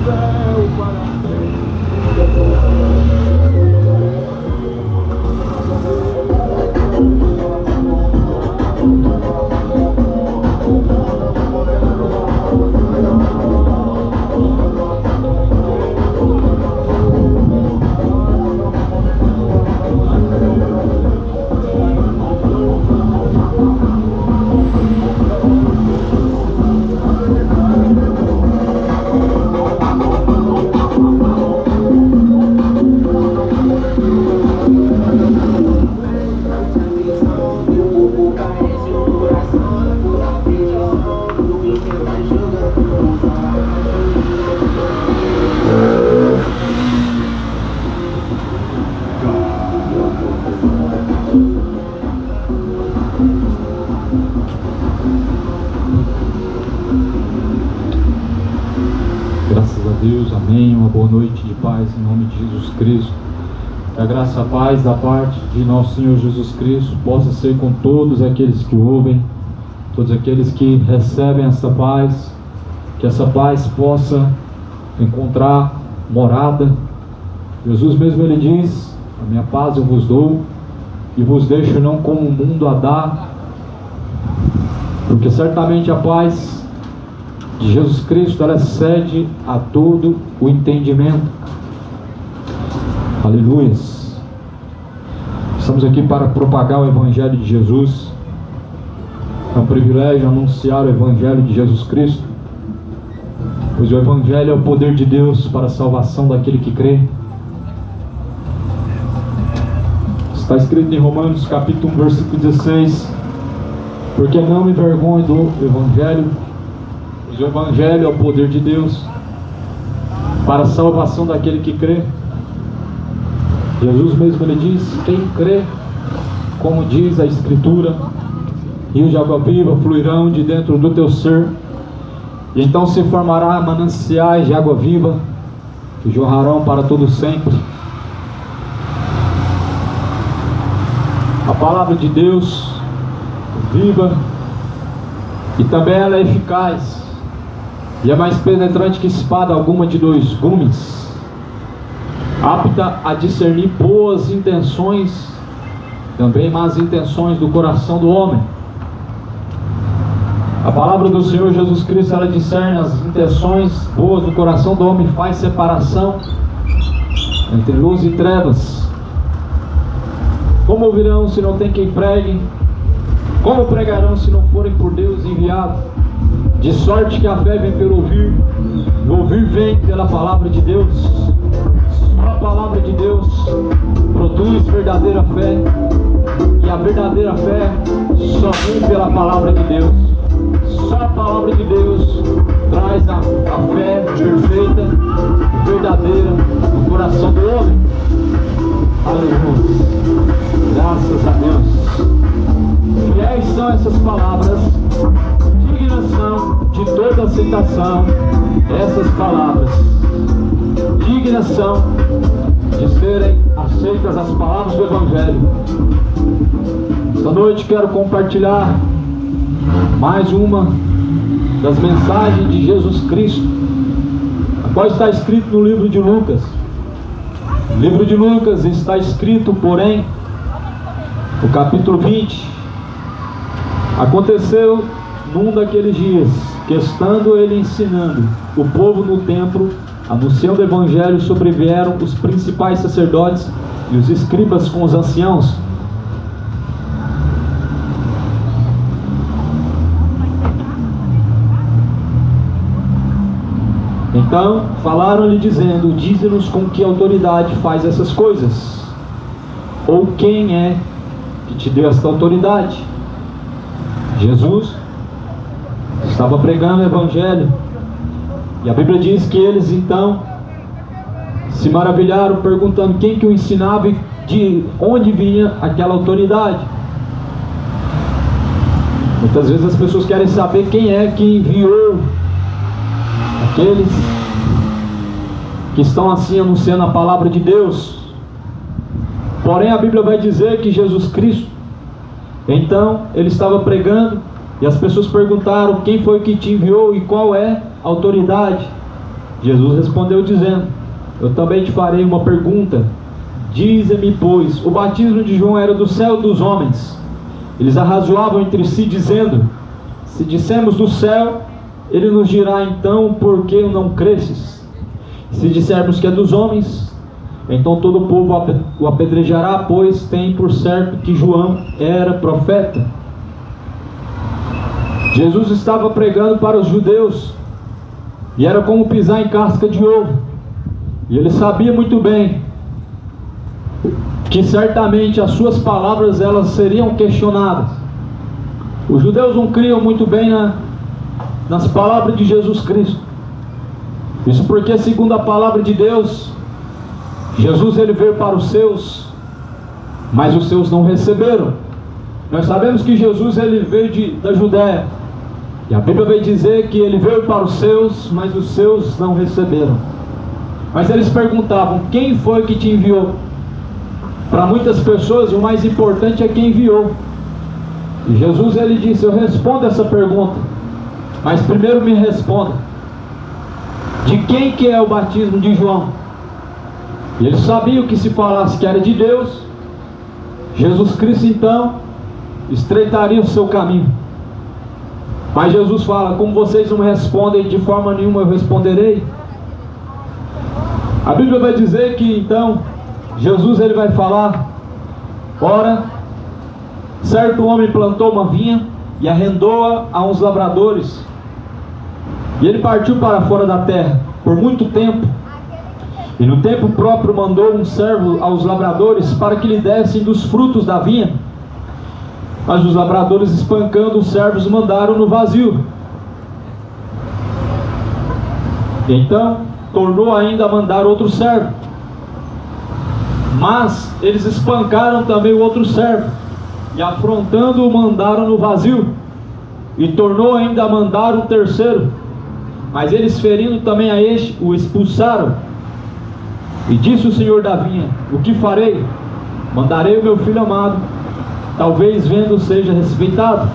céu para sempre. Graças a Deus, amém. Uma boa noite de paz em nome de Jesus Cristo. Que a graça e a paz da parte de nosso Senhor Jesus Cristo possa ser com todos aqueles que ouvem, todos aqueles que recebem essa paz, que essa paz possa encontrar morada. Jesus mesmo ele diz: a minha paz eu vos dou e vos deixo não como o mundo a dá, porque certamente a paz de Jesus Cristo ela excede a todo o entendimento. Aleluias. Estamos aqui para propagar o Evangelho de Jesus. É um privilégio anunciar o Evangelho de Jesus Cristo, pois o Evangelho é o poder de Deus para a salvação daquele que crê. Está escrito em Romanos capítulo 1, versículo 16: porque não me envergonho do Evangelho, pois o Evangelho é o poder de Deus para a salvação daquele que crê. Jesus mesmo ele diz: quem crê, como diz a Escritura, rios de água viva fluirão de dentro do teu ser, e então se formará mananciais de água viva que jorrarão para todo sempre. A palavra de Deus é viva e também ela é eficaz e é mais penetrante que espada alguma de dois gumes, apta a discernir boas intenções, também más intenções do coração do homem. A palavra do Senhor Jesus Cristo ela discerne as intenções boas do coração do homem, faz separação entre luz e trevas. Como ouvirão se não tem quem pregue? Como pregarão se não forem por Deus enviados? De sorte que a fé vem pelo ouvir, e o ouvir vem pela palavra de Deus. Só a palavra de Deus produz verdadeira fé, e a verdadeira fé só vem pela palavra de Deus. Só a palavra de Deus traz a fé perfeita e verdadeira no coração do homem. Aleluia. Graças a Deus. Fiéis são essas palavras, dignas são de toda aceitação essas palavras. Dignas são de serem aceitas as palavras do Evangelho. Esta noite quero compartilhar mais uma das mensagens de Jesus Cristo, a qual está escrito no livro de Lucas. No livro de Lucas está escrito, porém, no capítulo 20: aconteceu num daqueles dias, que estando ele ensinando o povo no templo, anunciando o Evangelho, sobrevieram os principais sacerdotes e os escribas com os anciãos. Então falaram-lhe dizendo: dize-nos com que autoridade faz essas coisas, ou quem é que te deu esta autoridade? Jesus estava pregando o Evangelho, e a Bíblia diz que eles então se maravilharam, perguntando quem que o ensinava e de onde vinha aquela autoridade. Muitas vezes as pessoas querem saber quem é que enviou aqueles que estão assim anunciando a palavra de Deus. Porém a Bíblia vai dizer que Jesus Cristo, então ele estava pregando, e as pessoas perguntaram: quem foi que te enviou e qual é a autoridade? Jesus respondeu dizendo: eu também te farei uma pergunta. Dize-me, pois, o batismo de João era do céu ou dos homens? Eles arrazoavam entre si, dizendo: se dissemos do céu, ele nos dirá então, por que não cresces? Se dissermos que é dos homens, então todo o povo o apedrejará, pois tem por certo que João era profeta. Jesus estava pregando para os judeus, e era como pisar em casca de ovo. E ele sabia muito bem que certamente as suas palavras elas seriam questionadas. Os judeus não criam muito bem nas palavras de Jesus Cristo. Isso porque, segundo a palavra de Deus, Jesus ele veio para os seus, mas os seus não receberam. Nós sabemos que Jesus ele veio da Judéia, e a Bíblia vai dizer que ele veio para os seus, mas os seus não receberam. Mas eles perguntavam: quem foi que te enviou? Para muitas pessoas o mais importante é quem enviou. E Jesus ele disse: eu respondo essa pergunta, mas primeiro me responda: de quem que é o batismo de João? E eles sabiam que se falasse que era de Deus, Jesus Cristo então estreitaria o seu caminho. Mas Jesus fala: como vocês não me respondem, de forma nenhuma eu responderei. A Bíblia vai dizer que então Jesus ele vai falar: ora, certo homem plantou uma vinha e arrendou-a a uns lavradores, e ele partiu para fora da terra por muito tempo, e no tempo próprio mandou um servo aos lavradores para que lhe dessem dos frutos da vinha. Mas os lavradores, espancando os servos, mandaram no vazio. Então tornou ainda a mandar outro servo, mas eles espancaram também o outro servo, e afrontando-o mandaram no vazio. E tornou ainda a mandar o terceiro, mas eles, ferindo também a este, o expulsaram. E disse o senhor da vinha: o que farei? Mandarei o meu filho amado, talvez vendo seja respeitado.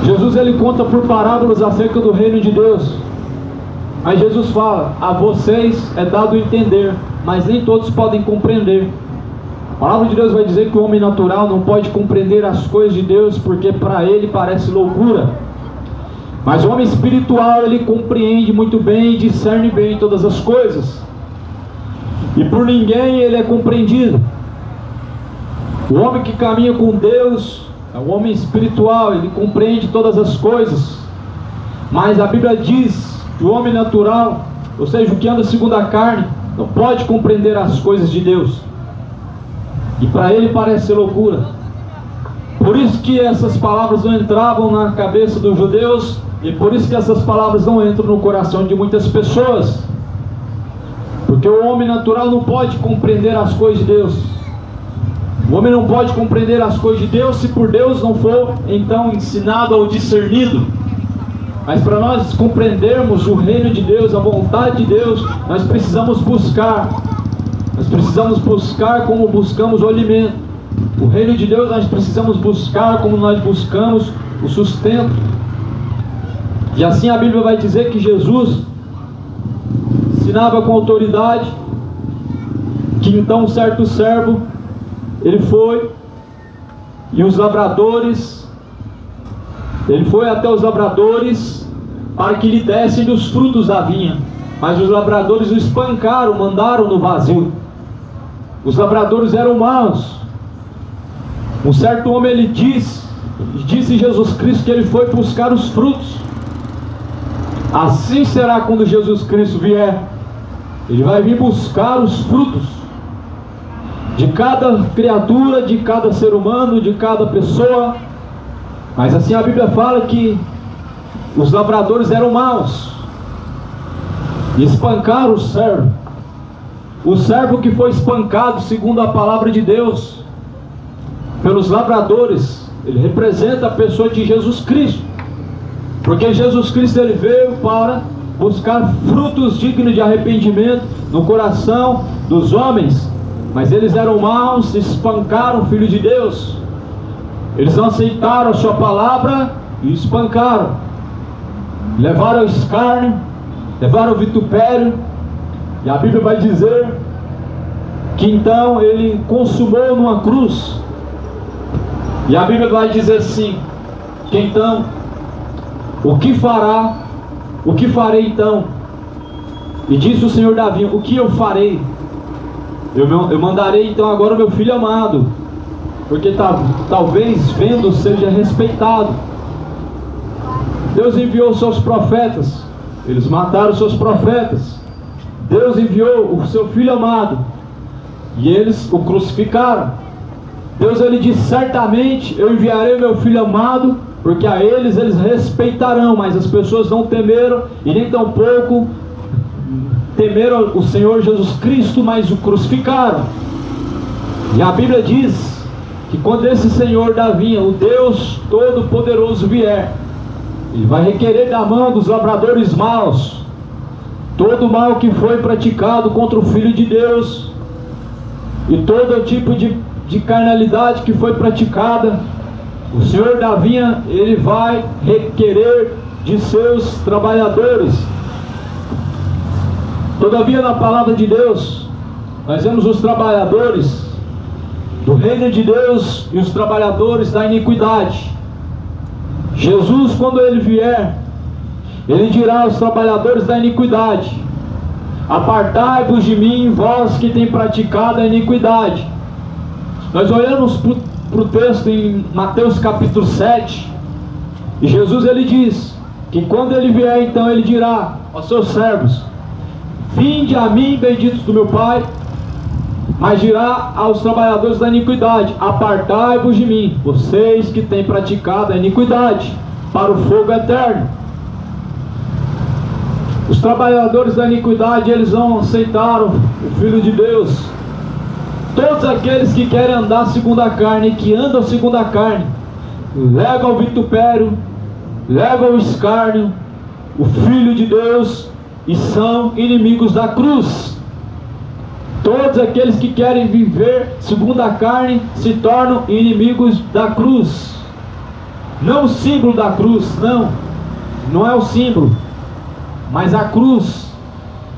Jesus ele conta por parábolas acerca do reino de Deus. Mas Jesus fala: a vocês é dado entender, mas nem todos podem compreender. A palavra de Deus vai dizer que o homem natural não pode compreender as coisas de Deus, porque para ele parece loucura. Mas o homem espiritual, ele compreende muito bem e discerne bem todas as coisas, e por ninguém ele é compreendido. O homem que caminha com Deus é um homem espiritual, ele compreende todas as coisas. Mas a Bíblia diz que o homem natural, ou seja, o que anda segundo a carne, não pode compreender as coisas de Deus, e para ele parece loucura. Por isso que essas palavras não entravam na cabeça dos judeus, e por isso que essas palavras não entram no coração de muitas pessoas, porque o homem natural não pode compreender as coisas de Deus. O homem não pode compreender as coisas de Deus se por Deus não for então ensinado ou discernido. Mas para nós compreendermos o reino de Deus, a vontade de Deus, nós precisamos buscar. Nós precisamos buscar como buscamos o alimento. O reino de Deus nós precisamos buscar como nós buscamos o sustento. E assim a Bíblia vai dizer que Jesus ensinava com autoridade, que então um certo servo, ele foi, e os lavradores, ele foi até os lavradores para que lhe dessem dos frutos da vinha. Mas os lavradores o espancaram, mandaram no vazio. Os lavradores eram maus. Um certo homem, ele disse Jesus Cristo que ele foi buscar os frutos. Assim será quando Jesus Cristo vier. Ele vai vir buscar os frutos de cada criatura, de cada ser humano, de cada pessoa. Mas assim a Bíblia fala que os lavradores eram maus e espancaram o servo. O servo que foi espancado, segundo a palavra de Deus, pelos lavradores, ele representa a pessoa de Jesus Cristo, porque Jesus Cristo ele veio para buscar frutos dignos de arrependimento no coração dos homens. Mas eles eram maus, espancaram o Filho de Deus. Eles não aceitaram a sua palavra e espancaram. levaram o escárnio, levaram o vitupério, e a Bíblia vai dizer que então ele consumou numa cruz. E a Bíblia vai dizer assim, que então, o que farei então? E disse o Senhor Davi, o que eu farei? Eu mandarei então agora o meu filho amado, porque talvez vendo seja respeitado. Deus enviou os seus profetas, eles mataram os seus profetas. Deus enviou o seu filho amado, e eles o crucificaram. Deus ele disse, certamente eu enviarei o meu filho amado, porque a eles respeitarão. Mas as pessoas não temeram, e nem tampouco temeram o Senhor Jesus Cristo, mas o crucificaram. E a Bíblia diz que quando esse Senhor Davi, o Deus Todo-Poderoso vier, Ele vai requerer da mão dos lavradores maus todo o mal que foi praticado contra o Filho de Deus, e todo tipo de carnalidade que foi praticada. O Senhor Davi, ele vai requerer de seus trabalhadores. Todavia, na palavra de Deus, nós vemos os trabalhadores do reino de Deus e os trabalhadores da iniquidade. Jesus, quando ele vier, ele dirá aos trabalhadores da iniquidade: apartai-vos de mim, vós que tem praticado a iniquidade. Nós olhamos para o texto em Mateus capítulo 7, e Jesus ele diz que quando ele vier, então ele dirá aos seus servos: vinde a mim, benditos do meu Pai. Mas dirá aos trabalhadores da iniquidade: apartai-vos de mim, vocês que têm praticado a iniquidade, para o fogo eterno. Os trabalhadores da iniquidade, eles não aceitaram o Filho de Deus. Todos aqueles que querem andar segundo a carne, que andam segundo a carne, levam o vitupério, levam o escárnio, o Filho de Deus, e são inimigos da cruz. Todos aqueles que querem viver segundo a carne se tornam inimigos da cruz. Não o símbolo da cruz, não é o símbolo, mas a cruz,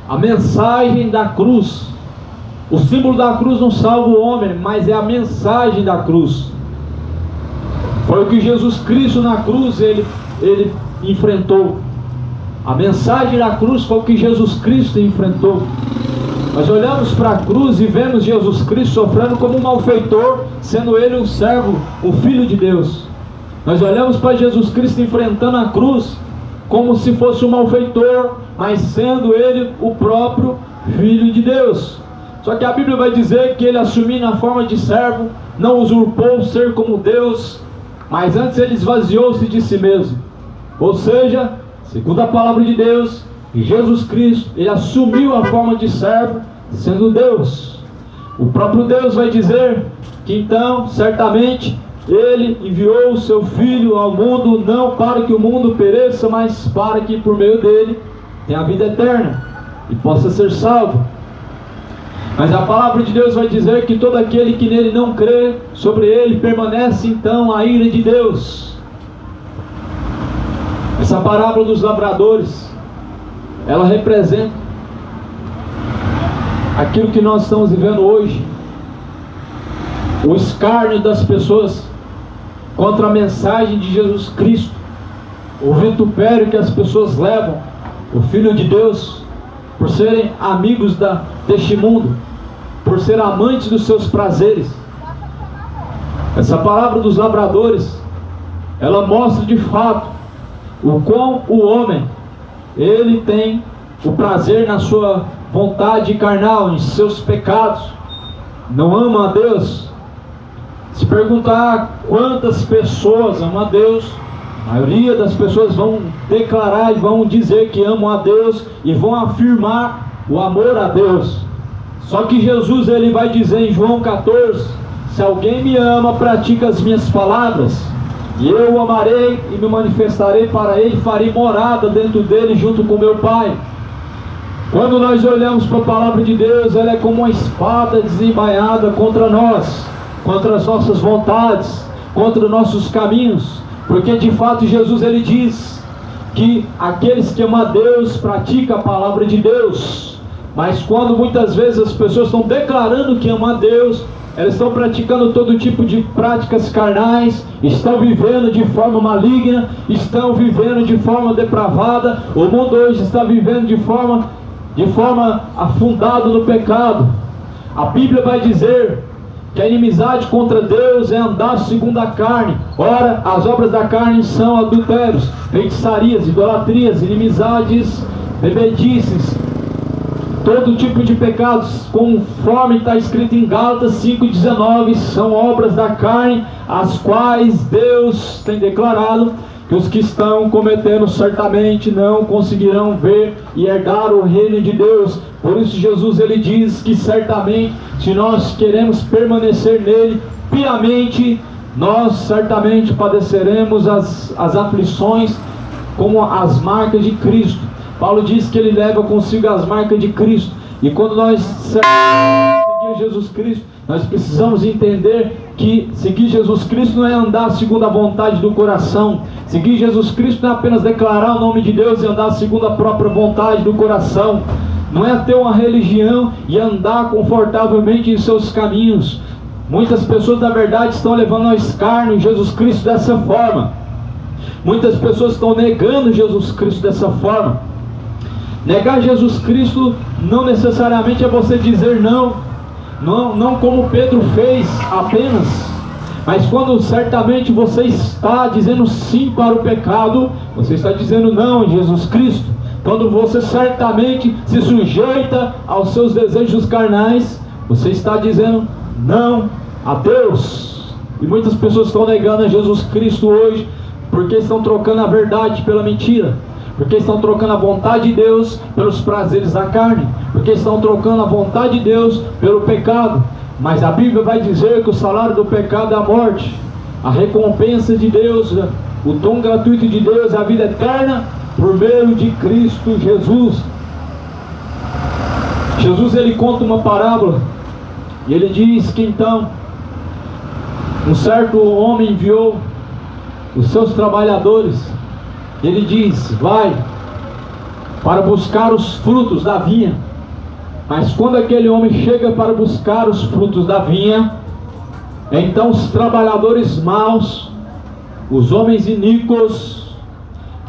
a mensagem da cruz. O símbolo da cruz não salva o homem, mas é a mensagem da cruz. Foi o que Jesus Cristo na cruz ele enfrentou. A mensagem da cruz foi o que Jesus Cristo enfrentou. Nós olhamos para a cruz e vemos Jesus Cristo sofrendo como um malfeitor, sendo ele um servo, o Filho de Deus. Nós olhamos para Jesus Cristo enfrentando a cruz como se fosse um malfeitor, mas sendo ele o próprio Filho de Deus. Só que a Bíblia vai dizer que ele, assumindo a forma de servo, não usurpou ser como Deus, mas antes ele esvaziou-se de si mesmo. Ou seja, segundo a palavra de Deus, Jesus Cristo, ele assumiu a forma de servo, sendo Deus. O próprio Deus vai dizer que então, certamente, ele enviou o seu Filho ao mundo, não para que o mundo pereça, mas para que por meio dele tenha a vida eterna e possa ser salvo. Mas a palavra de Deus vai dizer que todo aquele que nele não crê, sobre ele permanece então a ira de Deus. Essa parábola dos lavradores, ela representa aquilo que nós estamos vivendo hoje. O escárnio das pessoas contra a mensagem de Jesus Cristo. O vitupério que as pessoas levam o Filho de Deus, por serem amigos deste mundo, por ser amantes dos seus prazeres. Essa palavra dos lavradores, ela mostra de fato o quão o homem, ele tem o prazer na sua vontade carnal, em seus pecados, não ama a Deus. Se perguntar quantas pessoas amam a Deus, a maioria das pessoas vão declarar e vão dizer que amam a Deus e vão afirmar o amor a Deus. Só que Jesus, ele vai dizer em João 14: se alguém me ama, pratica as minhas palavras, e eu o amarei e me manifestarei para ele, farei morada dentro dele junto com meu Pai. Quando nós olhamos para a palavra de Deus, ela é como uma espada desembainhada contra nós, contra as nossas vontades, contra os nossos caminhos, porque de fato Jesus ele diz que aqueles que amam a Deus praticam a palavra de Deus. Mas quando muitas vezes as pessoas estão declarando que amam a Deus, elas estão praticando todo tipo de práticas carnais, estão vivendo de forma maligna, estão vivendo de forma depravada. O mundo hoje está vivendo de forma afundada no pecado. A Bíblia vai dizer que a inimizade contra Deus é andar segundo a carne. Ora, as obras da carne são adultérios, feitiçarias, idolatrias, inimizades, bebedices, todo tipo de pecados, conforme está escrito em Gálatas 5,19, são obras da carne, as quais Deus tem declarado que os que estão cometendo certamente não conseguirão ver e herdar o reino de Deus. Por isso Jesus ele diz que certamente, se nós queremos permanecer nele piamente, nós certamente padeceremos as aflições como as marcas de Cristo. Paulo diz que ele leva consigo as marcas de Cristo. E quando nós seguir Jesus Cristo, nós precisamos entender que seguir Jesus Cristo não é andar segundo a vontade do coração. Seguir Jesus Cristo não é apenas declarar o nome de Deus e andar segundo a própria vontade do coração. Não é ter uma religião e andar confortavelmente em seus caminhos. Muitas pessoas na verdade estão levando ao escárnio Jesus Cristo dessa forma. Muitas pessoas estão negando Jesus Cristo dessa forma. Negar Jesus Cristo não necessariamente é você dizer não como Pedro fez apenas, mas quando certamente você está dizendo sim para o pecado, você está dizendo não a Jesus Cristo. Quando você certamente se sujeita aos seus desejos carnais, você está dizendo não a Deus. E muitas pessoas estão negando a Jesus Cristo hoje, porque estão trocando a verdade pela mentira, porque estão trocando a vontade de Deus pelos prazeres da carne, porque estão trocando a vontade de Deus pelo pecado. Mas a Bíblia vai dizer que o salário do pecado é a morte. A recompensa de Deus, o dom gratuito de Deus é a vida eterna por meio de Cristo Jesus. Jesus ele conta uma parábola e ele diz que então um certo homem enviou os seus trabalhadores. Ele diz: vai para buscar os frutos da vinha. Mas quando aquele homem chega para buscar os frutos da vinha, então os trabalhadores maus, os homens iníquos,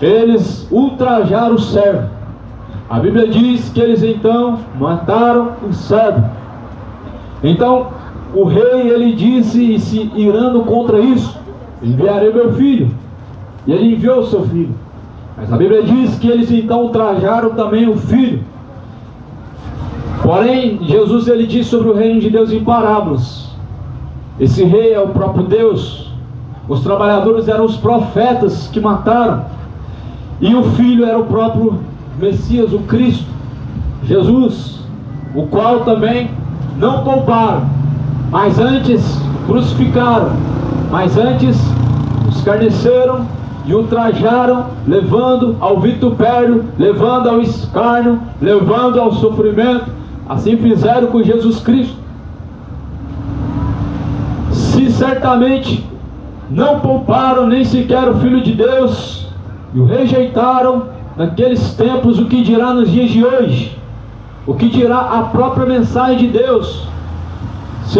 eles ultrajaram o servo. A Bíblia diz que eles então mataram o servo. Então o rei ele disse, e se irando contra isso, enviarei meu filho. E ele enviou o seu filho. Mas a Bíblia diz que eles então ultrajaram também o filho. Porém, Jesus ele diz sobre o reino de Deus em parábolas. Esse rei é o próprio Deus. Os trabalhadores eram os profetas que mataram. E o filho era o próprio Messias, o Cristo, Jesus, o qual também não pouparam, mas antes crucificaram, mas antes escarneceram e ultrajaram, levando ao vitupério, levando ao escárnio, levando ao sofrimento. Assim fizeram com Jesus Cristo. Se certamente não pouparam nem sequer o Filho de Deus e o rejeitaram naqueles tempos, o que dirá nos dias de hoje? O que dirá a própria mensagem de Deus? Se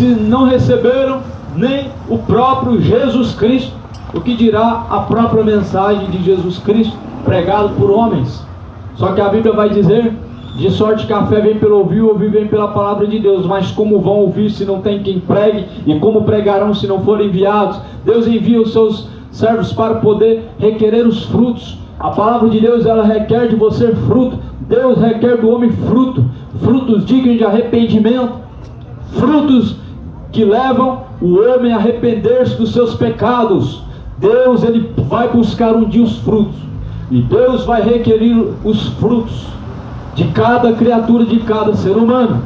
não receberam nem o próprio Jesus Cristo, o que dirá a própria mensagem de Jesus Cristo pregado por homens? Só que a Bíblia vai dizer: de sorte que a fé vem pelo ouvir, o ouvir vem pela palavra de Deus. Mas como vão ouvir se não tem quem pregue? E como pregarão se não forem enviados? Deus envia os seus servos para poder requerer os frutos. A palavra de Deus, ela requer de você fruto. Deus requer do homem fruto, frutos dignos de arrependimento, frutos que levam o homem a arrepender-se dos seus pecados. Deus ele vai buscar um dia os frutos, e Deus vai requerer os frutos de cada criatura, de cada ser humano.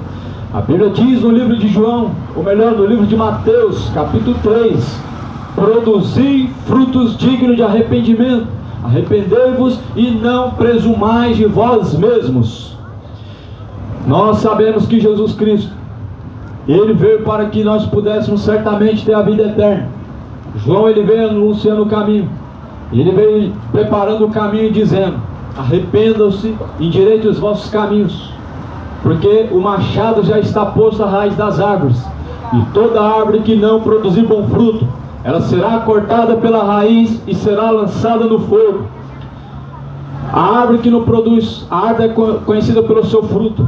A Bíblia diz no livro de João, ou melhor, no livro de Mateus, capítulo 3: produzi frutos dignos de arrependimento. Arrependei-vos e não presumais de vós mesmos. Nós sabemos que Jesus Cristo, ele veio para que nós pudéssemos certamente ter a vida eterna. João ele veio anunciando o caminho. E ele veio preparando o caminho e dizendo: arrependam-se, endireitem os vossos caminhos, porque o machado já está posto à raiz das árvores, e toda árvore que não produzir bom fruto, ela será cortada pela raiz e será lançada no fogo. A árvore que não produz, a árvore é conhecida pelo seu fruto.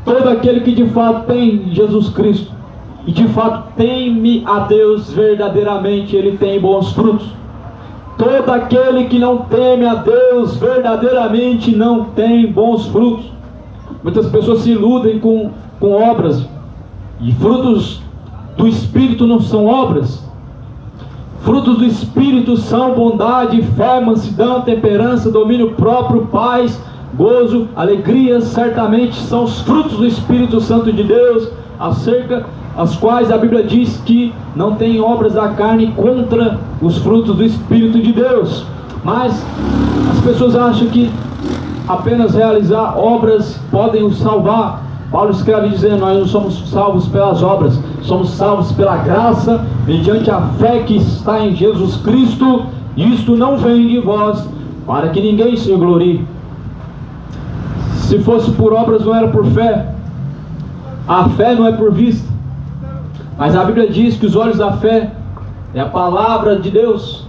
Todo aquele que de fato tem Jesus Cristo, e de fato teme a Deus verdadeiramente, ele tem bons frutos. Todo aquele que não teme a Deus verdadeiramente não tem bons frutos. Muitas pessoas se iludem com obras, e frutos do Espírito não são obras. Frutos do Espírito são bondade, fé, mansidão, temperança, domínio próprio, paz, gozo, alegria. Certamente são os frutos do Espírito Santo de Deus, acerca as quais a Bíblia diz que não tem obras da carne contra os frutos do Espírito de Deus. Mas as pessoas acham que apenas realizar obras podem os salvar. Paulo escreve dizendo: nós não somos salvos pelas obras, somos salvos pela graça, mediante a fé que está em Jesus Cristo. Isto não vem de vós, para que ninguém se glorie. Se fosse por obras, não era por fé. A fé não é por vista, mas a Bíblia diz que os olhos da fé é a palavra de Deus.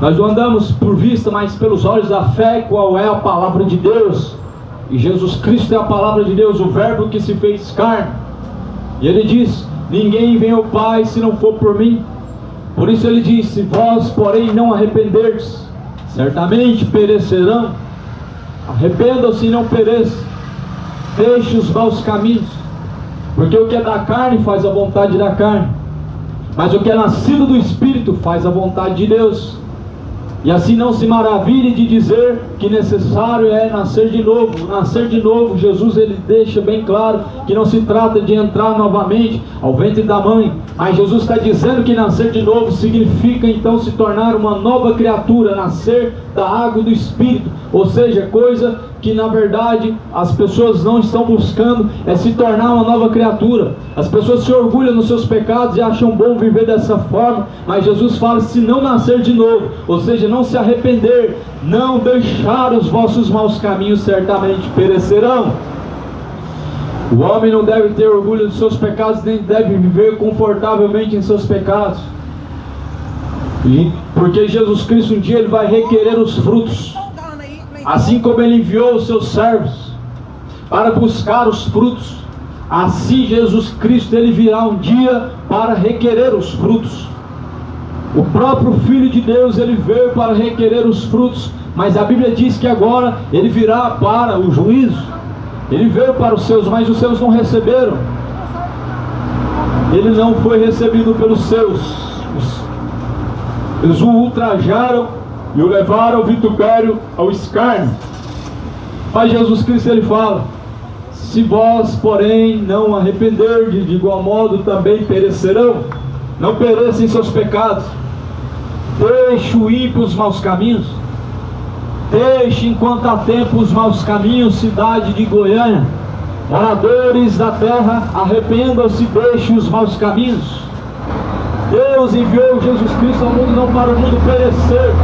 Nós não andamos por vista, mas pelos olhos da fé, qual é a palavra de Deus. E Jesus Cristo é a palavra de Deus, o verbo que se fez carne. E ele diz: ninguém vem ao Pai se não for por mim. Por isso ele diz: se vós porém não arrependerdes, certamente perecerão. Arrependam-se e não pereçam. Deixe os maus caminhos, porque o que é da carne faz a vontade da carne, mas o que é nascido do Espírito faz a vontade de Deus. E assim não se maravilhe de dizer que necessário é nascer de novo. Nascer de novo, Jesus ele deixa bem claro que não se trata de entrar novamente ao ventre da mãe, mas Jesus está dizendo que nascer de novo significa então se tornar uma nova criatura, nascer da água e do Espírito. Ou seja, coisa que na verdade as pessoas não estão buscando é se tornar uma nova criatura. As pessoas se orgulham nos seus pecados e acham bom viver dessa forma, mas Jesus fala: se não nascer de novo, ou seja, não se arrepender, não deixar os vossos maus caminhos, certamente perecerão. O homem não deve ter orgulho dos seus pecados, nem deve viver confortavelmente em seus pecados, porque Jesus Cristo um dia ele vai requerer os frutos. Assim como ele enviou os seus servos para buscar os frutos, assim Jesus Cristo ele virá um dia para requerer os frutos. O próprio Filho de Deus ele veio para requerer os frutos, mas a Bíblia diz que agora ele virá para o juízo. Ele veio para os seus, mas os seus não receberam. Ele não foi recebido pelos seus. Eles o ultrajaram e o levaram ao vitupério, ao escárnio. Mas Jesus Cristo ele fala: se vós porém não arrependerdes, de igual modo também perecerão. Não pereçam em seus pecados. Deixe o ímpio os maus caminhos. Deixe enquanto há tempo os maus caminhos, cidade de Goiânia. Moradores da terra, arrependam-se, deixem os maus caminhos. Deus enviou Jesus Cristo ao mundo não para o mundo perecer,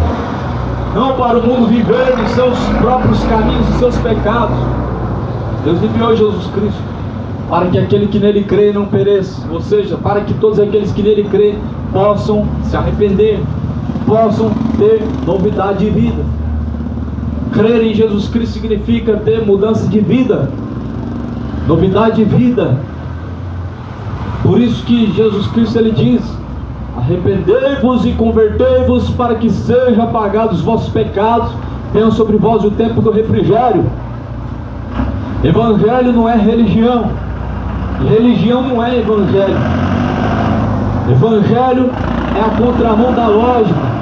não para o mundo viver nos seus próprios caminhos e seus pecados. Deus enviou Jesus Cristo para que aquele que nele crê não pereça, ou seja, para que todos aqueles que nele crê possam se arrepender, possam ter novidade de vida. Crer em Jesus Cristo significa ter mudança de vida, novidade de vida. Por isso que Jesus Cristo ele diz: arrependei-vos e convertei-vos, para que sejam apagados os vossos pecados, tenham sobre vós o tempo do refrigério. Evangelho não é religião, religião não é evangelho. Evangelho é a contramão da lógica.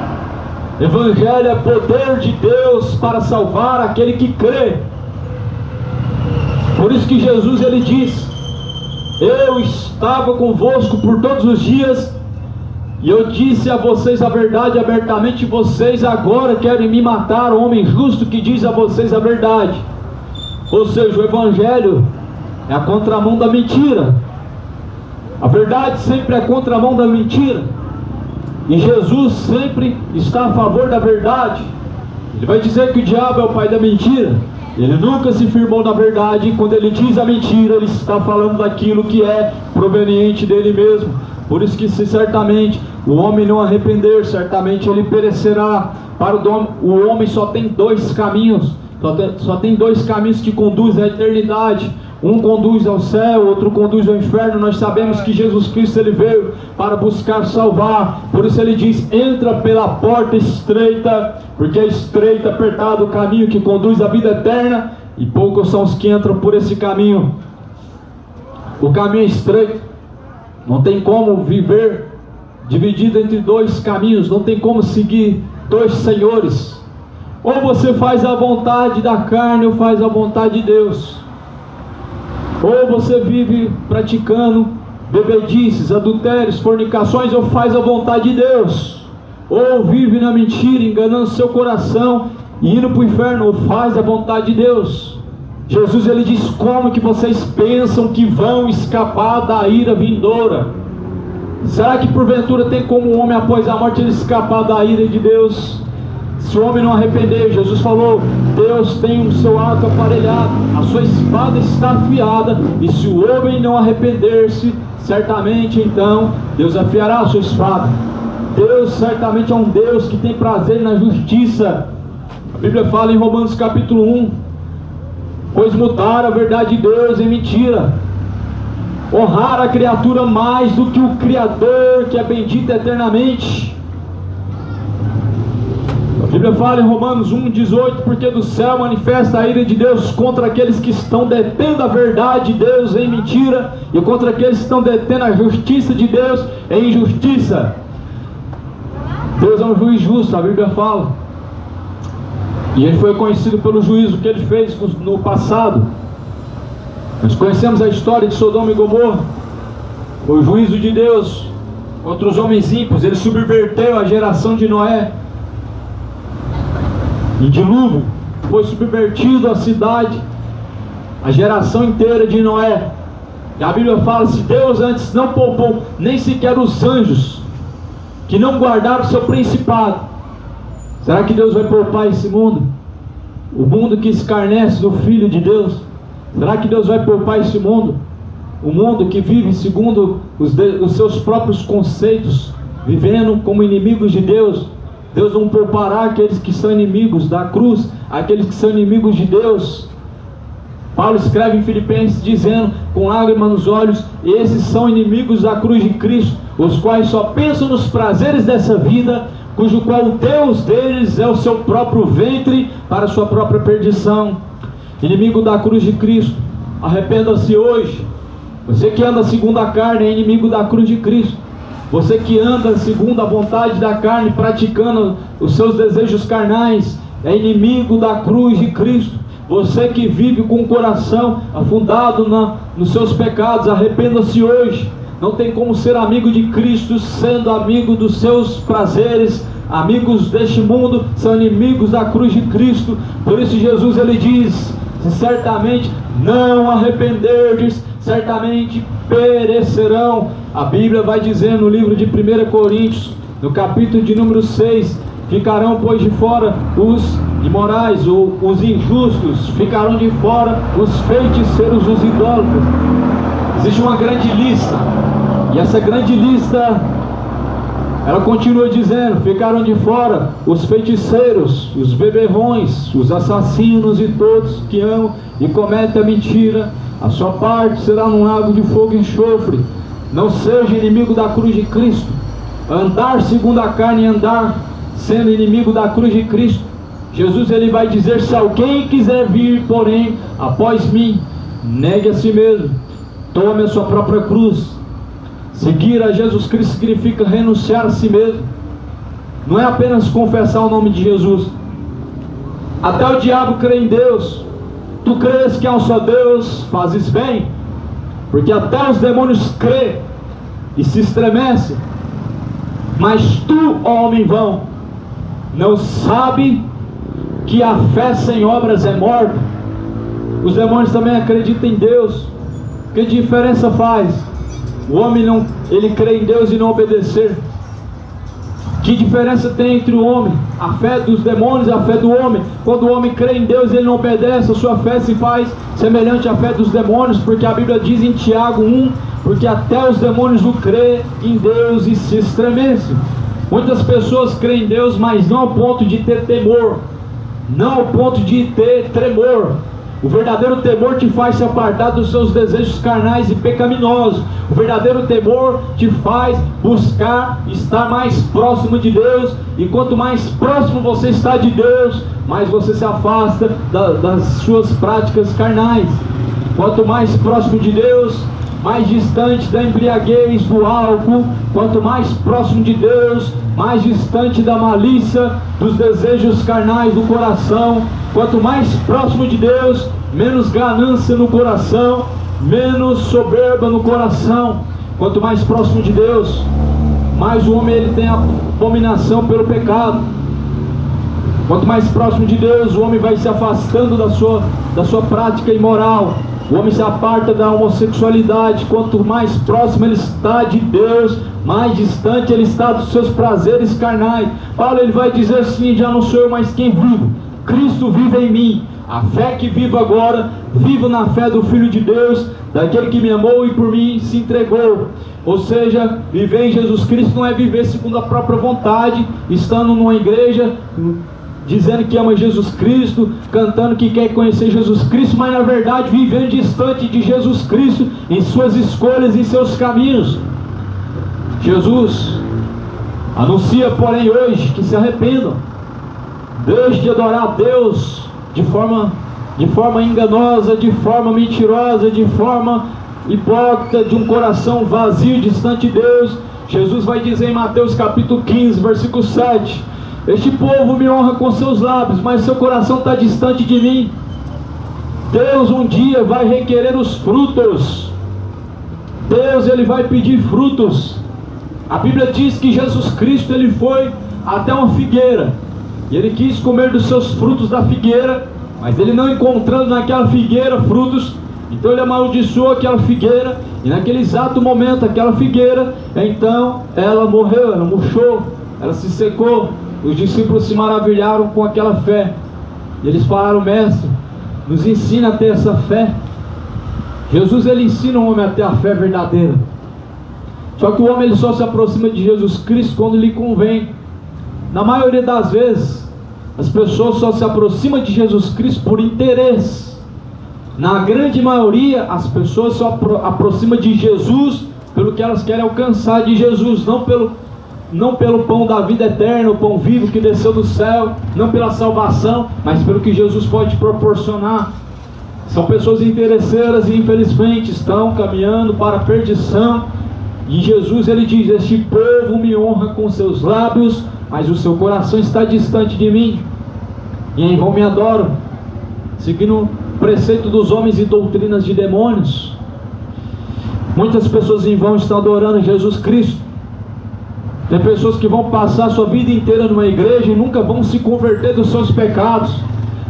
Evangelho é poder de Deus para salvar aquele que crê. Por isso que Jesus ele diz: eu estava convosco por todos os dias, e eu disse a vocês a verdade abertamente. Vocês agora querem me matar, o homem justo que diz a vocês a verdade. Ou seja, o Evangelho é a contramão da mentira. A verdade sempre é a contramão da mentira. E Jesus sempre está a favor da verdade. Ele vai dizer que o diabo é o pai da mentira. Ele nunca se firmou na verdade. E quando ele diz a mentira, ele está falando daquilo que é proveniente dele mesmo. Por isso que se certamente o homem não arrepender, certamente ele perecerá. Para o homem só tem dois caminhos. Só tem dois caminhos que conduzem à eternidade. Um conduz ao céu, outro conduz ao inferno. Nós sabemos que Jesus Cristo ele veio para buscar salvar. Por isso ele diz: entra pela porta estreita, porque é estreita, apertado o caminho que conduz à vida eterna, e poucos são os que entram por esse caminho. O caminho é estreito. Não tem como viver dividido entre dois caminhos. Não tem como seguir dois senhores. Ou você faz a vontade da carne, ou faz a vontade de Deus. Ou você vive praticando bebedices, adultérios, fornicações, ou faz a vontade de Deus. Ou vive na mentira, enganando seu coração e indo para o inferno, ou faz a vontade de Deus. Jesus ele diz: como que vocês pensam que vão escapar da ira vindoura? Será que porventura tem como um homem após a morte ele escapar da ira de Deus? Se o homem não arrepender, Jesus falou: Deus tem o seu arco aparelhado, a sua espada está afiada, e se o homem não arrepender-se, certamente então Deus afiará a sua espada. Deus certamente é um Deus que tem prazer na justiça. A Bíblia fala em Romanos capítulo 1: pois mudaram a verdade de Deus em mentira, honrar a criatura mais do que o Criador, que é bendito eternamente. A Bíblia fala em Romanos 1,18: porque do céu manifesta a ira de Deus contra aqueles que estão detendo a verdade de Deus em mentira, e contra aqueles que estão detendo a justiça de Deus em injustiça. Deus é um juiz justo, a Bíblia fala, e ele foi conhecido pelo juízo que ele fez no passado. Nós conhecemos a história de Sodoma e Gomorra, o juízo de Deus contra os homens ímpios. Ele subverteu a geração de Noé. Em dilúvio foi subvertido a cidade, a geração inteira de Noé. E a Bíblia fala: se Deus antes não poupou nem sequer os anjos que não guardaram o seu principado, será que Deus vai poupar esse mundo? O mundo que escarnece do Filho de Deus, será que Deus vai poupar esse mundo? O mundo que vive segundo os seus próprios conceitos, vivendo como inimigos de Deus. Deus não poupará aqueles que são inimigos da cruz, aqueles que são inimigos de Deus. Paulo escreve em Filipenses dizendo, com lágrimas nos olhos: esses são inimigos da cruz de Cristo, os quais só pensam nos prazeres dessa vida, cujo qual o Deus deles é o seu próprio ventre, para a sua própria perdição. Inimigo da cruz de Cristo, arrependa-se hoje. Você que anda segundo a carne é inimigo da cruz de Cristo. Você que anda segundo a vontade da carne, praticando os seus desejos carnais, é inimigo da cruz de Cristo. Você que vive com o coração afundado nos seus pecados, arrependa-se hoje. Não tem como ser amigo de Cristo sendo amigo dos seus prazeres. Amigos deste mundo são inimigos da cruz de Cristo. Por isso Jesus ele diz: se certamente não arrependerdes, certamente perecerão. A Bíblia vai dizer no livro de 1 Coríntios, no capítulo de número 6, ficarão pois de fora os imorais, ou os injustos, ficarão de fora os feiticeiros, os idólatras. Existe uma grande lista, e essa grande lista, ela continua dizendo: ficaram de fora os feiticeiros, os beberrões, os assassinos e todos que amam e cometem a mentira. A sua parte será num lago de fogo e enxofre. Não seja inimigo da cruz de Cristo. Andar segundo a carne e andar sendo inimigo da cruz de Cristo. Jesus ele vai dizer: se alguém quiser vir, porém, após mim, negue a si mesmo, tome a sua própria cruz. Seguir a Jesus Cristo significa renunciar a si mesmo. Não é apenas confessar o nome de Jesus. Até o diabo crê em Deus. Tu crês que há um só Deus, fazes bem, porque até os demônios crêem e se estremecem. Mas tu, ó homem vão, não sabe que a fé sem obras é morta? Os demônios também acreditam em Deus. Que diferença faz o homem ele crê em Deus e não obedecer? Que diferença tem entre o homem, a fé dos demônios e a fé do homem? Quando o homem crê em Deus, ele não obedece, a sua fé se faz semelhante à fé dos demônios, porque a Bíblia diz em Tiago 1, porque até os demônios o crê em Deus e se estremecem. Muitas pessoas creem em Deus, mas não ao ponto de ter temor, não ao ponto de ter tremor. O verdadeiro temor te faz se apartar dos seus desejos carnais e pecaminosos. O verdadeiro temor te faz buscar estar mais próximo de Deus. E quanto mais próximo você está de Deus, mais você se afasta das suas práticas carnais. Quanto mais próximo de Deus, mais distante da embriaguez, do álcool. Quanto mais próximo de Deus, mais distante da malícia, dos desejos carnais do coração. Quanto mais próximo de Deus, menos ganância no coração, menos soberba no coração. Quanto mais próximo de Deus, mais o homem ele tem abominação pelo pecado. Quanto mais próximo de Deus, o homem vai se afastando da sua prática imoral. O homem se aparta da homossexualidade. Quanto mais próximo ele está de Deus, mais distante ele está dos seus prazeres carnais. Paulo ele vai dizer assim: já não sou eu mais quem vivo, Cristo vive em mim. A fé que vivo agora, vivo na fé do Filho de Deus, daquele que me amou e por mim se entregou. Ou seja, viver em Jesus Cristo não é viver segundo a própria vontade, estando numa igreja, dizendo que ama Jesus Cristo, cantando que quer conhecer Jesus Cristo, mas na verdade vivendo distante de Jesus Cristo, em suas escolhas, em seus caminhos. Jesus anuncia, porém, hoje que se arrependam, deixe de adorar a Deus de forma enganosa, de forma mentirosa, de forma hipócrita, de um coração vazio, distante de Deus. Jesus vai dizer em Mateus capítulo 15, versículo 7: este povo me honra com seus lábios, mas seu coração está distante de mim. Deus um dia vai requerer os frutos. Deus ele vai pedir frutos. A Bíblia diz que Jesus Cristo ele foi até uma figueira, e ele quis comer dos seus frutos da figueira, mas ele não encontrando naquela figueira frutos, então ele amaldiçoou aquela figueira, e naquele exato momento aquela figueira, então ela morreu, ela murchou, ela se secou. Os discípulos se maravilharam com aquela fé, e eles falaram: mestre, nos ensina a ter essa fé. Jesus ele ensina o homem a ter a fé verdadeira. Só que o homem ele só se aproxima de Jesus Cristo quando lhe convém. Na maioria das vezes, as pessoas só se aproximam de Jesus Cristo por interesse. Na grande maioria, as pessoas só aproximam de Jesus pelo que elas querem alcançar de Jesus, não pelo pão da vida eterna, o pão vivo que desceu do céu, não pela salvação, mas pelo que Jesus pode proporcionar. São pessoas interesseiras e infelizmente estão caminhando para a perdição. E Jesus ele diz: este povo me honra com seus lábios, mas o seu coração está distante de mim. E em vão me adoram, seguindo o preceito dos homens e doutrinas de demônios. Muitas pessoas em vão estão adorando Jesus Cristo. Tem pessoas que vão passar a sua vida inteira numa igreja e nunca vão se converter dos seus pecados.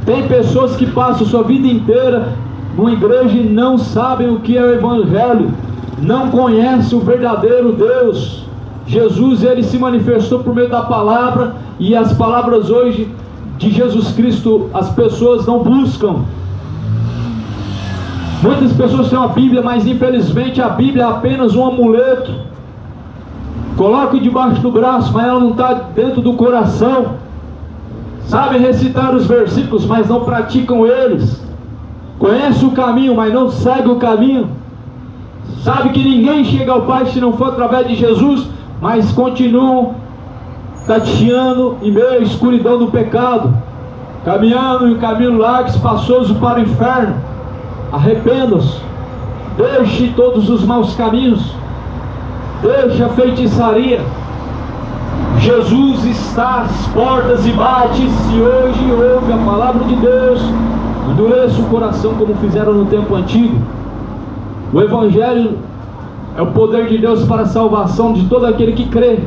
Tem pessoas que passam a sua vida inteira numa igreja e não sabem o que é o Evangelho, não conhecem o verdadeiro Deus. Jesus ele se manifestou por meio da palavra, e as palavras hoje de Jesus Cristo as pessoas não buscam. Muitas pessoas têm uma Bíblia, mas infelizmente a Bíblia é apenas um amuleto. Colocam debaixo do braço, mas ela não está dentro do coração. Sabem recitar os versículos, mas não praticam eles. Conhecem o caminho, mas não seguem o caminho. Sabe que ninguém chega ao Pai se não for através de Jesus, mas continuam tateando em meio à escuridão do pecado, caminhando em um caminho largo, espaçoso para o inferno. Arrependam-se, deixe todos os maus caminhos, deixe a feitiçaria. Jesus está às portas e bate. Se hoje ouve a palavra de Deus, endureça o coração como fizeram no tempo antigo. O Evangelho é o poder de Deus para a salvação de todo aquele que crê.